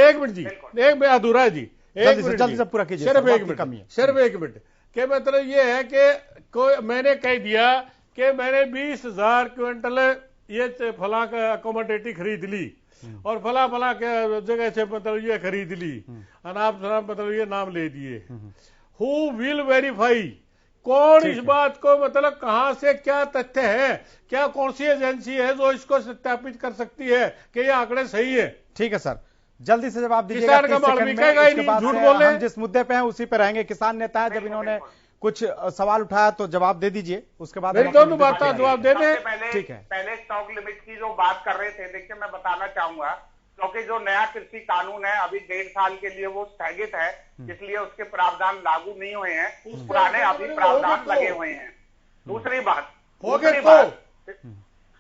एक मिनट जी, एक मैं अधूरा जी, जल्दी से पूरा कीजिए, सिर्फ 1 मिनट, सिर्फ 1 मिनट। के मतलब ये है कि कोई मैंने कह दिया कि मैंने 20,000 क्विंटल ये फला का कमोडिटी खरीद ली और फला फला के जगह से मतलब ये खरीद ली, अनाप शनाप मतलब ये नाम ले दिए। Who will verify? कौन इस बात को मतलब कहां से क्या तथ्य है, क्या कौन सी एजेंसी है जो इसको सत्यापित कर सकती है कि ये आंकड़े सही है? ठीक है सर, जल्दी से जवाब दीजिएगा 30 सेकंड में। उसके बाद से हम जिस मुद्दे पे हैं उसी पे रहेंगे। किसान नेता है, जब इन्होंने कुछ सवाल उठाया तो जवाब दे दीजिए, उसके बाद दोनों बात का जवाब दे दें। ठीक है, पहले स्टॉक लिमिट की जो बात कर रहे थे, देखिए मैं बताना चाहूंगा, क्योंकि जो नया कृषि कानून है अभी 1.5 साल के लिए वो स्थगित है, इसलिए उसके प्रावधान लागू नहीं हुए हैं, पुराने अभी प्रावधान लगे हुए हैं। दूसरी बात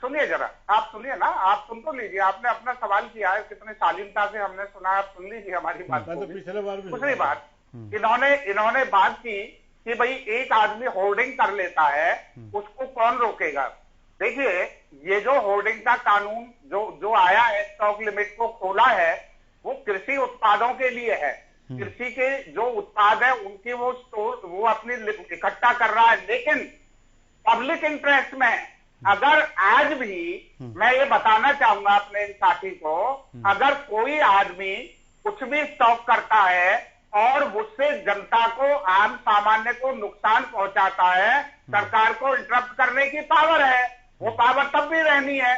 सुनिए जरा, आप सुनिए ना, आप सुन तो लीजिए, आपने अपना सवाल किया है, कितने शालीनता से हमने सुना, आप सुन लीजिए हमारी बात को। दूसरी बात, इन्होंने बात की कि भाई एक आदमी होर्डिंग कर लेता है, उसको कौन रोकेगा। देखिए, ये जो होर्डिंग का कानून जो आया है, स्टॉक लिमिट को खोला है, वो कृषि उत्पादों के लिए है। कृषि के जो उत्पाद है उनकी वो अपनी इकट्ठा कर रहा है, लेकिन पब्लिक इंटरेस्ट में अगर आज भी मैं ये बताना चाहूंगा अपने इन साथी को, अगर कोई आदमी कुछ भी स्टॉक करता है और उससे जनता को, आम सामान्य को नुकसान पहुंचाता है, सरकार को इंटरप्ट करने की पावर है, वो पावर तब भी रहनी है।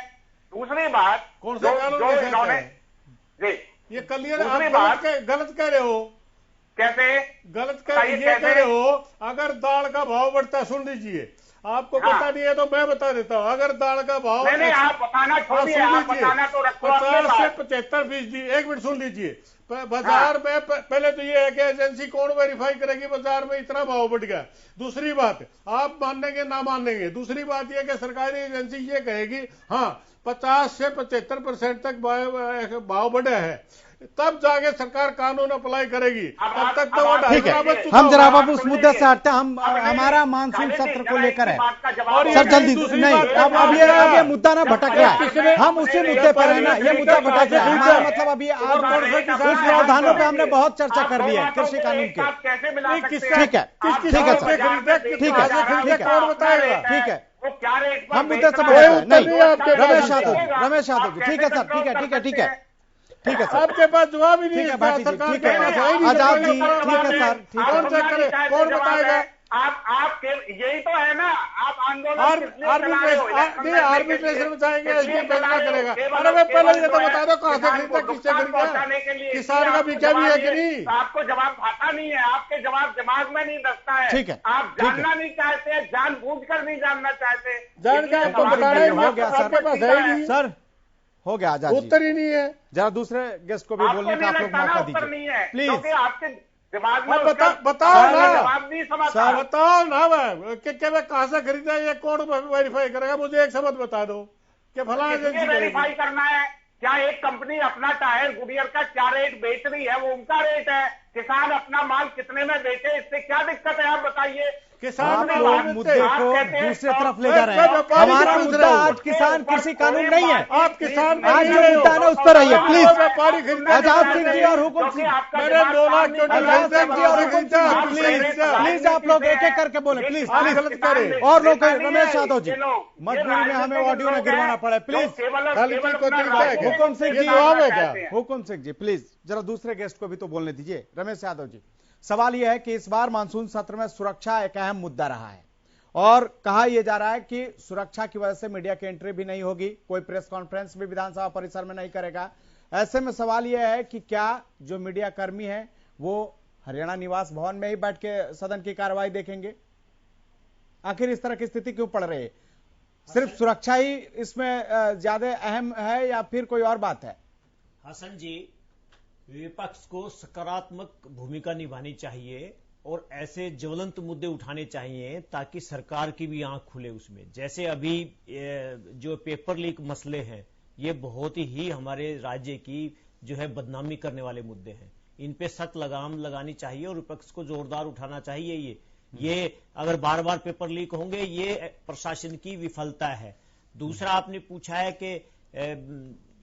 दूसरी बात, जो इन्होंने ये क्लियर, आप गलत कह रहे हो। कैसे गलत कह रहे हो? अगर दाल का भाव बढ़ता, सुन लीजिए, आपको पता नहीं है तो मैं बता देता हूँ। अगर दाल का भाव, नहीं आप बताना छोड़िए, आप बताना तो रखो, 50 से 75%। 1 मिनट सुन लीजिए। बाजार में पहले तो ये है कि एजेंसी कौन वेरीफाई करेगी बाजार में इतना भाव बढ़ गया। दूसरी बात, आप मानेंगे ना मानेंगे, दूसरी बात यह कि सरकारी एजेंसी ये कहेगी हाँ 50 से 75% तक भाव बढ़े है, तब जाके सरकार कानून अप्लाई करेगी, तब तक तो वो ठीक है। हम जरा अब उस मुद्दे से हटते हैं, हम हमारा मानसून सत्र को लेकर है सर, जल्दी नहीं, अब ये मुद्दा ना भटक रहा है, हम उसी मुद्दे पर है ना, ये मुद्दा भटक रहा है। हमारा मतलब अभी उस प्रावधानों पे हमने बहुत चर्चा कर ली है कृषि कानून के। ठीक है सर, ठीक है, ठीक है, हम मुद्दे से नहीं, रमेश यादव जी, ठीक है सर, ठीक है सर, आपके पास जवाब ही नहीं है, ठीक है आजाद जी, ठीक है सर, ठीक है, कौन बताएगा? आप यही तो है ना, आप आंदोलन आर्बिट्रेशन में जाएंगे, फैसला करेगा। अरे मैं पहले ये तो बता दो कहाँ से खरीदा, किससे खरीदा, किसान का बिका भी है कि नहीं? आपको जवाब आता नहीं है, आपके जवाब दिमाग में नहीं दसता है। ठीक है, आप जानना नहीं चाहते, जानबूझकर नहीं जानना चाहते, जान के आपको बताना हो गया सर, हो गया आजाद जी, उत्तर ही नहीं है। जरा दूसरे गेस्ट को भी बोलने का आप लोग मौका दीजिए प्लीज। आपके दिमाग में बताओ ना, जवाब नहीं समझता, बताओ ना मैं कहाँ से खरीदा, ये कौन वेरीफाई करेगा? मुझे एक शब्द बता दो कि फला एजेंसी वेरीफाई करना है। क्या एक कंपनी अपना टायर गुडियर का क्या रेट बेच रही है, वो उनका रेट है। किसान अपना माल कितने में बेचे, इससे क्या दिक्कत है, आप बताइए। आप लोग मुद्दे को दूसरे तरफ ले जा रहे हैं। हमारा मुद्दा आज किसान कृषि कानून नहीं है, आप किसान आज जो मुद्दा है ना उस पर रहिए प्लीज। आजाद सिंह जी और हुकुम सिंह, प्लीज आप लोग एक एक करके बोले प्लीज, और लोग रमेश यादव जी, मजबूरी में हमें ऑडियो में गिरवाना पड़े प्लीज। हुकुम सिंह जी, हुकुम सिंह जी प्लीज जरा दूसरे गेस्ट को भी तो बोलने दीजिए। रमेश यादव जी, सवाल यह है कि इस बार मानसून सत्र में सुरक्षा एक अहम मुद्दा रहा है और कहा यह जा रहा है कि सुरक्षा की वजह से मीडिया की एंट्री भी नहीं होगी, कोई प्रेस कॉन्फ्रेंस भी विधानसभा परिसर में नहीं करेगा। ऐसे में सवाल यह है कि क्या जो मीडिया कर्मी है वो हरियाणा निवास भवन में ही बैठ के सदन की कार्रवाई देखेंगे? आखिर इस तरह की स्थिति क्यों पड़ रही है? सिर्फ सुरक्षा ही इसमें ज्यादा अहम है या फिर कोई और बात है? हसन जी, विपक्ष को सकारात्मक भूमिका निभानी चाहिए और ऐसे ज्वलंत मुद्दे उठाने चाहिए ताकि सरकार की भी आंख खुले उसमें। जैसे अभी जो पेपर लीक मसले हैं, ये बहुत ही हमारे राज्य की जो है बदनामी करने वाले मुद्दे हैं। इन पे सख्त लगाम लगानी चाहिए और विपक्ष को जोरदार उठाना चाहिए। ये अगर बार बार पेपर लीक होंगे, ये प्रशासन की विफलता है। दूसरा आपने पूछा है कि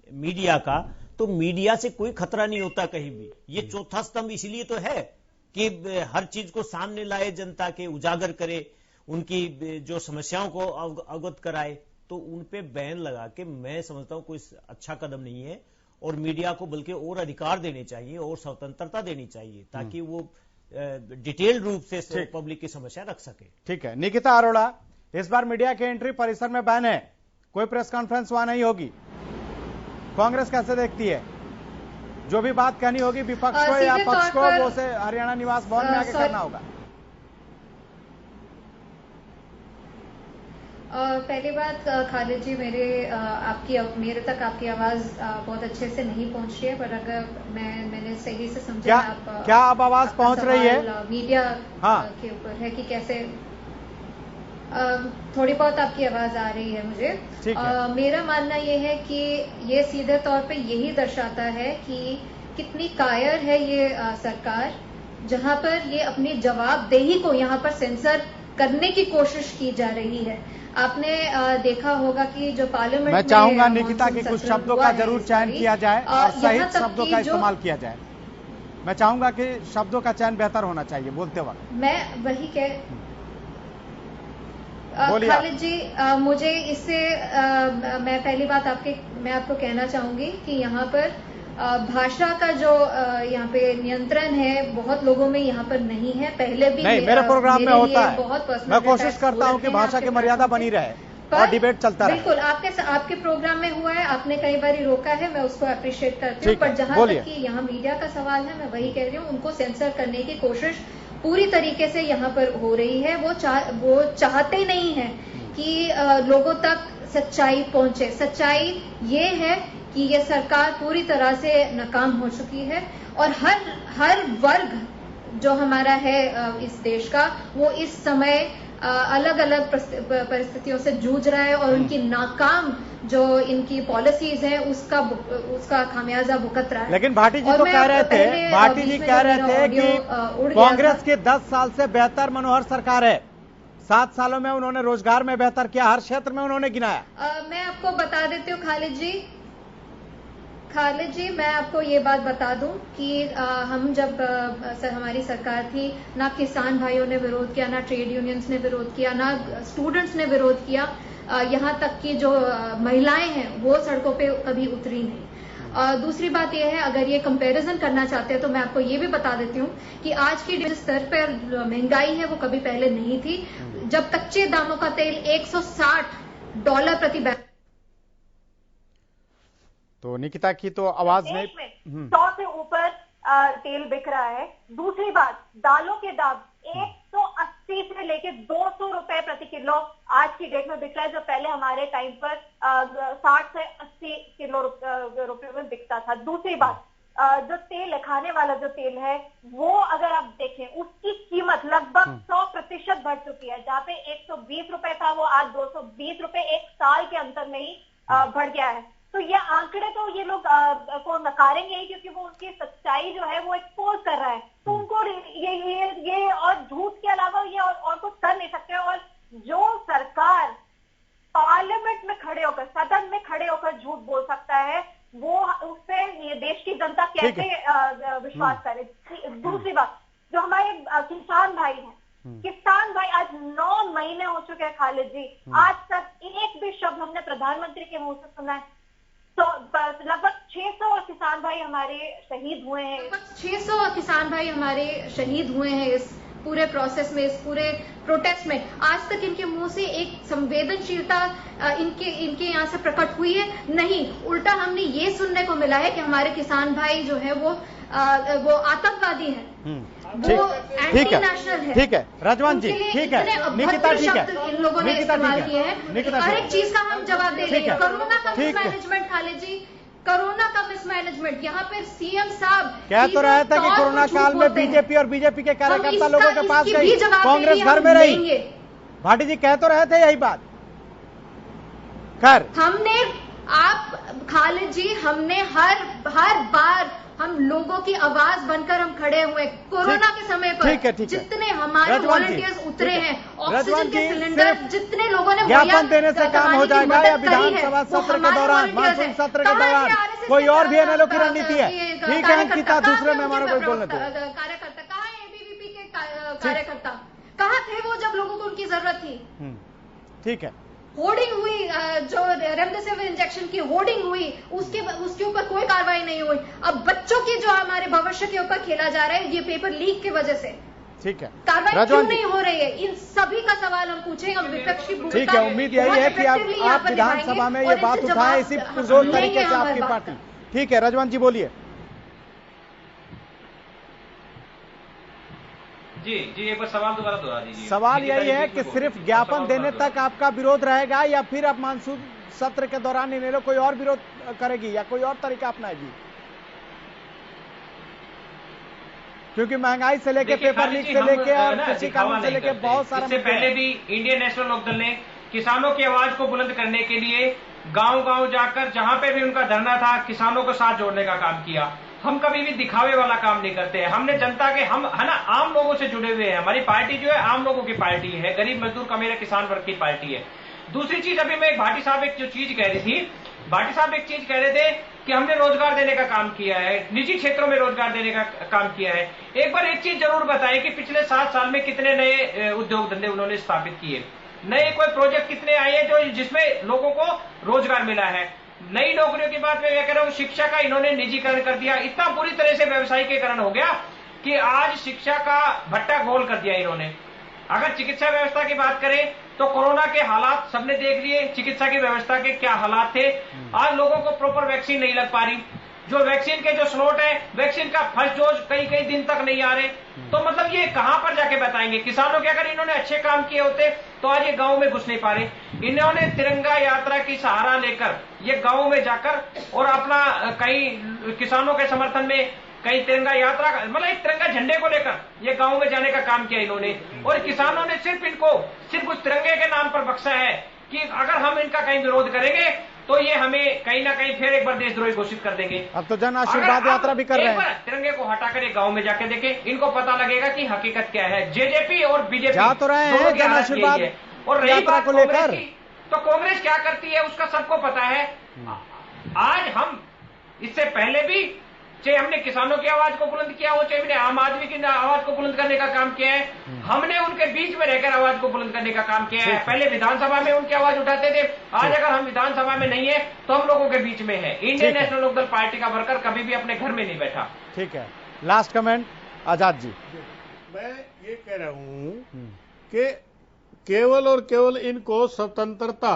मीडिया का, तो मीडिया से कोई खतरा नहीं होता कहीं भी। ये चौथा स्तंभ इसलिए तो है कि हर चीज को सामने लाए, जनता के उजागर करे, उनकी जो समस्याओं को अवगत कराए। तो उन पे बैन लगा के मैं समझता हूं कोई अच्छा कदम नहीं है और मीडिया को बल्कि और अधिकार देने चाहिए और स्वतंत्रता देनी चाहिए ताकि वो डिटेल रूप से पब्लिक की समस्या रख सके। ठीक है, निकिता अरोड़ा, इस बार मीडिया की एंट्री परिसर में बैन है, कोई प्रेस कॉन्फ्रेंस वहां नहीं होगी, कांग्रेस कैसे देखती है? जो भी बात कहनी होगी विपक्ष को या पक्ष को, वो उसे हरियाणा निवास भवन में आके करना होगा। पहली बात खालिद जी, मेरे तक आपकी आवाज बहुत अच्छे से नहीं पहुंच रही है, पर अगर मैंने सही से समझा क्या अब आवाज पहुंच रही है? मीडिया के ऊपर है कि कैसे थोड़ी बहुत आपकी आवाज आ रही है मुझे। मेरा मानना ये है कि ये सीधे तौर पे यही दर्शाता है कि कितनी कायर है ये सरकार, जहां पर ये अपनी जवाबदेही को यहाँ पर सेंसर करने की कोशिश की जा रही है। आपने देखा होगा कि जो पार्लियामेंट, मैं चाहूंगा निकिता के कुछ शब्दों का जरूर चयन किया जाए और सही शब्दों का इस्तेमाल किया जाए। मैं चाहूंगा कि शब्दों का चयन बेहतर होना चाहिए बोलते वक्त। मैं वही खालिद जी, मुझे इससे मैं पहली बात मैं आपको कहना चाहूंगी कि यहाँ पर भाषा का जो यहाँ पे नियंत्रण है बहुत लोगों में यहाँ पर नहीं है। पहले भी नहीं, मेरे प्रोग्राम में होता है। मैं कोशिश करता हूँ कि भाषा की मर्यादा बनी रहे और डिबेट चलता रहे। बिल्कुल, आपके प्रोग्राम में हुआ है, आपने कई बार रोका है, मैं उसको अप्रिशिएट करती हूँ। पर जहाँ तक कि यहाँ मीडिया का सवाल है, मैं वही कह रही हूँ, उनको सेंसर करने की कोशिश पूरी तरीके से यहाँ पर हो रही है। वो चाहते नहीं है कि लोगों तक सच्चाई पहुंचे। सच्चाई ये है कि ये सरकार पूरी तरह से नाकाम हो चुकी है और हर वर्ग जो हमारा है इस देश का, वो इस समय अलग अलग परिस्थितियों से जूझ रहा है और उनकी नाकाम जो इनकी पॉलिसीज हैं उसका खामियाजा भुगत रहा है। लेकिन भाटी जी तो कह रहे थे कि कांग्रेस की 10 साल से बेहतर मनोहर सरकार है। 7 सालों में उन्होंने रोजगार में बेहतर किया, हर क्षेत्र में उन्होंने गिनाया। मैं आपको बता देती हूँ खालिद जी, मैं आपको ये बात बता दूं कि हम जब हमारी सरकार थी, ना किसान भाइयों ने विरोध किया, ना ट्रेड यूनियंस ने विरोध किया, ना स्टूडेंट्स ने विरोध किया, यहाँ तक कि जो महिलाएं हैं वो सड़कों पे कभी उतरी नहीं। दूसरी बात यह है, अगर ये कंपैरिजन करना चाहते हैं तो मैं आपको ये भी बता देती हूँ कि आज की जिस स्तर पर महंगाई है वो कभी पहले नहीं थी। जब कच्चे दामों का तेल $160 प्रति बैरल, तो निकिता की तो आवाज में 100 से ऊपर तेल बिक रहा है। दूसरी बात, दालों के दाम 180 से लेके 200 रुपए प्रति किलो आज की डेट में बिक रहा है, जो पहले हमारे टाइम पर 60 से 80 रुपए में बिकता था। दूसरी बात, जो तेल है, खाने वाला जो तेल है, वो अगर आप देखें उसकी कीमत लगभग 100% बढ़ चुकी है। जहाँ पे 120 रुपए था वो आज 220 रुपए एक साल के अंतर में ही बढ़ गया है। तो ये आंकड़े तो ये लोग को नकारेंगे ही, क्योंकि वो उनकी सच्चाई जो है वो एक्सपोज कर रहा है। तो उनको ये और झूठ के अलावा ये और कुछ कर नहीं सकते। और जो सरकार पार्लियामेंट में खड़े होकर, सदन में खड़े होकर झूठ बोल सकता है, वो उस पे ये देश की जनता कैसे विश्वास करे। दूसरी बात, जो हमारे किसान भाई हैं, किसान भाई आज 9 महीने हो चुके हैं खालिद जी, आज तक एक भी शब्द हमने प्रधानमंत्री के मुंह से सुना है। तो लगभग 600 किसान भाई हमारे शहीद हुए हैं। लगभग 600 किसान भाई हमारे शहीद हुए हैं इस पूरे प्रोसेस में, इस पूरे प्रोटेस्ट में। आज तक इनके मुंह से एक संवेदनशीलता इनके यहाँ से प्रकट हुई है नहीं। उल्टा हमने ये सुनने को मिला है कि हमारे किसान भाई जो है वो आतंकवादी हैं, वो एंटी नेशनल है। ठीक है रजवान जी, ठीक है निकिता, ठीक है इन लोगों ने इस्तेमाल किए हैं। हर एक चीज का हम जवाब दे रहे हैं। कोरोना का मिसमैनेजमेंट खालिद जी, कोरोना का मिसमैनेजमेंट, यहाँ पे सीएम साहब कह तो रहे थे कि कोरोना काल में बीजेपी और बीजेपी के कार्यकर्ता लोगों के पास गई, कांग्रेस घर में रही। भाटी जी कह तो रहे थे यही बात। खैर खालिद जी, हमने हर बार हम लोगों की आवाज बनकर हम खड़े हुए। कोरोना के समय पर जितने हमारे वॉलंटियर्स उतरे हैं, ऑक्सीजन के सिलेंडर जितने लोगों ने ज्ञापन देने से काम हो जाएगा या विधानसभा सत्र के दौरान, मानसून सत्र के दौरान कोई और भी एनएलओ की रणनीति है? ठीक है अंकिता, दूसरे मेहमानों को बोलने दो। कार्यकर्ता कहाँ है? एबीवीपी के कार्यकर्ता कहाँ थे वो जब लोगों को उनकी जरूरत थी? ठीक है, होर्डिंग हुई, जो रेमडेसिविर इंजेक्शन की होर्डिंग हुई, उसके ऊपर कोई कार्रवाई नहीं हुई। अब बच्चों की जो हमारे भविष्य के ऊपर खेला जा रहा है, ये पेपर लीक की वजह से। ठीक है, कार्रवाई क्यों नहीं हो रही है? इन सभी का सवाल हम पूछेंगे। हम विपक्ष की भूमिका, ठीक है, उम्मीद यही है कि आप विधानसभा में ये बात उठाएं इसी पुरजोर तरीके से आपकी पार्टी। ठीक है रजवान जी बोलिए। जी जी, एक बार सवाल दोबारा दोहरा दीजिए। सवाल यही है कि सिर्फ ज्ञापन देने तक आपका विरोध रहेगा या फिर आप मानसून सत्र के दौरान इन्हें कोई और विरोध करेगी या कोई और तरीका अपनाएगी? क्योंकि महंगाई से लेके पेपर लीक से लेके और कृषि कानून से लेके बहुत सारा। इससे पहले भी इंडियन नेशनल लोकदल ने किसानों की आवाज को बुलंद करने के लिए गांव-गांव जाकर जहां पे भी उनका धरना था किसानों को साथ जोड़ने का काम किया। हम कभी भी दिखावे वाला काम नहीं करते हैं। हमने जनता के हम है ना आम लोगों से जुड़े हुए हैं। हमारी पार्टी जो है आम लोगों की पार्टी है, गरीब मजदूर का मेरा किसान वर्ग की पार्टी है। दूसरी चीज अभी मैं भाटी साहब एक जो चीज कह रही थी, भाटी साहब एक चीज कह रहे थे कि हमने रोजगार देने का काम किया है, निजी क्षेत्रों में रोजगार देने का काम किया है। एक बार एक चीज जरूर बताएं कि पिछले 7 साल में कितने नए उद्योग धंधे उन्होंने स्थापित किए, नए कोई प्रोजेक्ट कितने आए हैं जो जिसमें लोगों को रोजगार मिला है। नई नौकरियों की बात मैं कह रहा हूं, शिक्षा का इन्होंने निजीकरण कर दिया, इतना बुरी तरह से व्यवसायीकरण हो गया कि आज शिक्षा का भट्टा गोल कर दिया इन्होंने। अगर चिकित्सा व्यवस्था की बात करें तो कोरोना के हालात सबने देख लिए, चिकित्सा की व्यवस्था के क्या हालात थे। आज लोगों को प्रॉपर वैक्सीन नहीं लग पा रही, जो वैक्सीन के जो स्लॉट है, वैक्सीन का फर्स्ट डोज कई कई दिन तक नहीं आ रहे। तो मतलब ये कहां पर जाके बताएंगे किसानों के? अगर इन्होंने अच्छे काम किए होते तो आज ये गांव में घुस नहीं पा रहे। इन्होंने तिरंगा यात्रा की सहारा लेकर ये गांव में जाकर और अपना कई किसानों के समर्थन में कई तिरंगा यात्रा मतलब एक तिरंगा झंडे को लेकर ये गांव में जाने का काम किया इन्होंने। और किसानों ने सिर्फ इनको सिर्फ उस तिरंगे के नाम पर बख्शा है कि अगर हम इनका कहीं विरोध करेंगे तो ये हमें कहीं ना कहीं फिर एक बार देशद्रोही घोषित कर देंगे। अब तो जन आशीर्वाद यात्रा भी कर रहे हैं। तिरंगे को हटाकर एक गांव में जाके देखें, इनको पता लगेगा कि हकीकत क्या है। जेजेपी और बीजेपी जा तो रहे हैं जन आशीर्वाद और यात्रा को लेकर, तो कांग्रेस क्या करती है उसका सबको पता है। आज हम इससे पहले भी चाहे हमने किसानों की आवाज को बुलंद किया हो, चाहे हमने आम आदमी की आवाज को बुलंद करने का काम किया है, हमने उनके बीच में रहकर आवाज को बुलंद करने का काम किया है। पहले विधानसभा में उनकी आवाज उठाते थे, आज अगर हम विधानसभा में नहीं है तो हम लोगों के बीच में है। इंडियन नेशनल लोकदल पार्टी का वर्कर कभी भी अपने घर में नहीं बैठा। ठीक है, लास्ट कमेंट आजाद जी। मैं ये कह रहा हूं कि केवल और केवल इनको स्वतंत्रता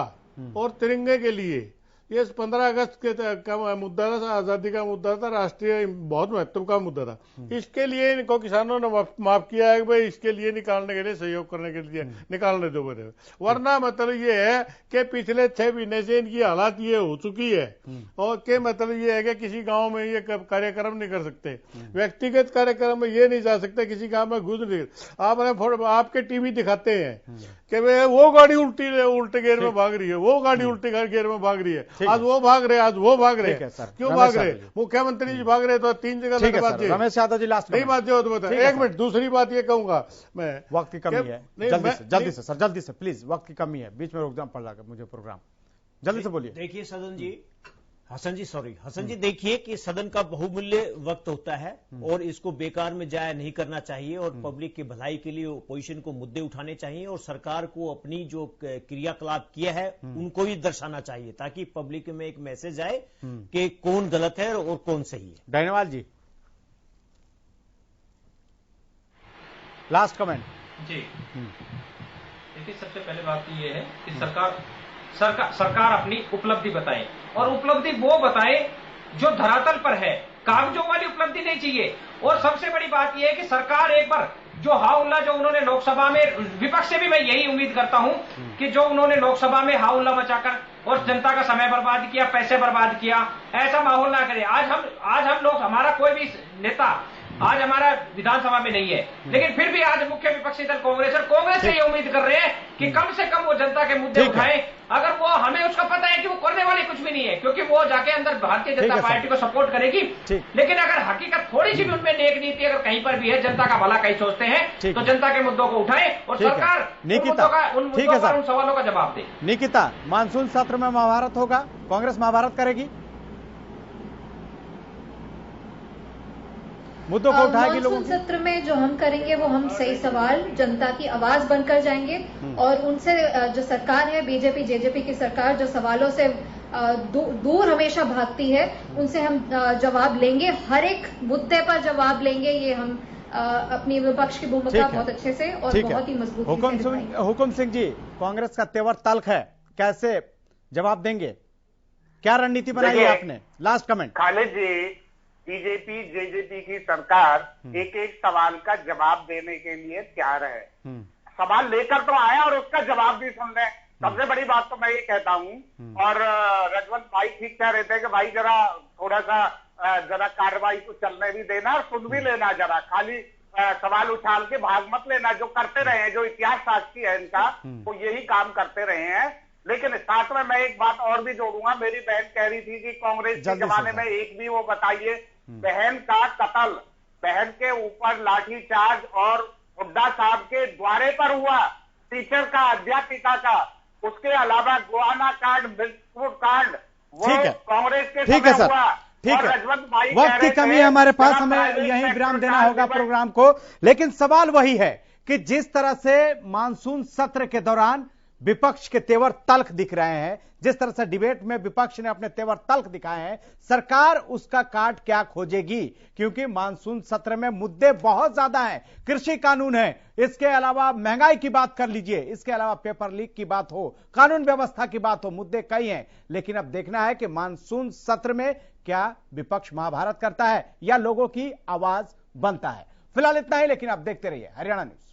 और तिरंगे के लिए ये 15 अगस्त का मुद्दा था, आजादी का मुद्दा था, राष्ट्रीय बहुत महत्व का मुद्दा था। इसके लिए इनको किसानों ने माफ किया है कि भाई इसके लिए निकालने के लिए सहयोग करने के लिए निकालने दो बोले। वरना मतलब ये है कि पिछले 6 महीने से इनकी हालात ये हो चुकी है और के मतलब ये है कि किसी गांव में ये कार्यक्रम नहीं कर सकते, व्यक्तिगत कार्यक्रम में ये नहीं जा सकते, किसी गांव में घुस नहीं। आपके टीवी दिखाते हैं कि वो गाड़ी उल्टे गेयर में भाग रही है, वो गाड़ी उल्टे गेयर में भाग रही है, आज वो भाग रहे, आज वो भाग रहे। क्यों भाग रहे? मुख्यमंत्री जी भाग रहे तो 3 जगह लगे बात। रमेश यादव जी लास्ट नहीं बात जो तो बताए। 1 मिनट, दूसरी बात ये कहूंगा मैं, वक्त की कमी है, जल्दी से सर, जल्दी से प्लीज, वक्त की कमी है, बीच में रोक पड़ रहा है मुझे प्रोग्राम, जल्दी से बोलिए। देखिए सदन जी, हसन जी देखिए कि सदन का बहुमूल्य वक्त होता है और इसको बेकार में जाया नहीं करना चाहिए और पब्लिक की भलाई के लिए ओपोजिशन को मुद्दे उठाने चाहिए और सरकार को अपनी जो क्रियाकलाप किया है उनको भी दर्शाना चाहिए ताकि पब्लिक में एक मैसेज आए कि कौन गलत है और कौन सही है। डायनेवाल जी लास्ट कमेंट जी। देखिए सबसे पहले बात ये है कि सरकार अपनी उपलब्धि बताए और उपलब्धि वो बताए जो धरातल पर है, कागजों वाली उपलब्धि नहीं चाहिए। और सबसे बड़ी बात यह है कि सरकार एक बार जो हाउल्ला जो उन्होंने लोकसभा में, विपक्ष से भी मैं यही उम्मीद करता हूं कि जो उन्होंने लोकसभा में हाउल्ला मचाकर और जनता का समय बर्बाद किया, पैसे बर्बाद किया, ऐसा माहौल ना करें। आज हम लोग, हमारा कोई भी नेता आज हमारा विधानसभा में नहीं है, लेकिन फिर भी आज मुख्य विपक्षी दल कांग्रेस से ये उम्मीद कर रहे हैं कि कम से कम वो जनता के मुद्दे उठाएं। अगर वो, हमें उसका पता है कि वो करने वाले कुछ भी नहीं है क्योंकि वो जाके अंदर भारतीय जनता पार्टी को सपोर्ट करेगी, लेकिन अगर हकीकत थोड़ी सी भी उनमें नेक नीति अगर कहीं पर भी है, जनता का भला कहीं सोचते हैं तो जनता के मुद्दों को उठाएं और सरकार उन मुद्दों पर, उन सवालों का जवाब दे। निकिता, मानसून सत्र में महाभारत होगा, कांग्रेस महाभारत करेगी, मुद्दों को उठाएगी लोगों की। सत्र में जो हम करेंगे वो हम सही सवाल, जनता की आवाज बनकर जाएंगे और उनसे जो सरकार है, बीजेपी जेजेपी की सरकार जो सवालों से दूर हमेशा भागती है, उनसे हम जवाब लेंगे, हर एक मुद्दे पर जवाब लेंगे। ये हम अपनी विपक्ष की भूमिका बहुत अच्छे से और बहुत ही मजबूती से। हुकुम सिंह जी, कांग्रेस का तेवर तल्ख है, कैसे जवाब देंगे, क्या रणनीति बनाई है आपने? Last comment. Khalid ji, BJP JJP की सरकार एक एक सवाल का जवाब देने के लिए तैयार है। सवाल लेकर तो आए और उसका जवाब भी सुन रहे। सबसे बड़ी बात तो मैं ये कहता हूँ, और रजवंत भाई ठीक कह रहे थे कि भाई जरा थोड़ा सा जरा कार्रवाई को चलने भी देना और सुन भी लेना, जरा खाली सवाल उछाल के भाग मत लेना। जो करते रहे हैं, जो इतिहास साक्षी है इनका, वो यही काम करते रहे हैं। लेकिन साथ में मैं एक बात और भी जोड़ूंगा। मेरी बहन कह रही थी कि कांग्रेस के जमाने में एक भी वो बताइए बहन का कत्ल, बहन के ऊपर लाठीचार्ज और हुड्डा साहब के द्वारे पर हुआ, टीचर का, अध्यापिका का, उसके अलावा गोहाना कांड, बिस्कुट कांड, वो कांग्रेस के समय हुआ। ठीक है, वक्त की कमी है हमारे पास, हमें यही विराम देना होगा प्रोग्राम को। लेकिन सवाल वही है कि जिस तरह से मानसून सत्र के दौरान विपक्ष के तेवर तल्ख दिख रहे हैं, जिस तरह से डिबेट में विपक्ष ने अपने तेवर तल्ख दिखाए हैं, सरकार उसका काट क्या खोजेगी? क्योंकि मानसून सत्र में मुद्दे बहुत ज्यादा हैं। कृषि कानून है, इसके अलावा महंगाई की बात कर लीजिए, इसके अलावा पेपर लीक की बात हो, कानून व्यवस्था की बात हो, मुद्दे कई हैं। लेकिन अब देखना है कि मानसून सत्र में क्या विपक्ष महाभारत करता है या लोगों की आवाज बनता है। फिलहाल इतना ही, लेकिन आप देखते रहिए हरियाणा न्यूज।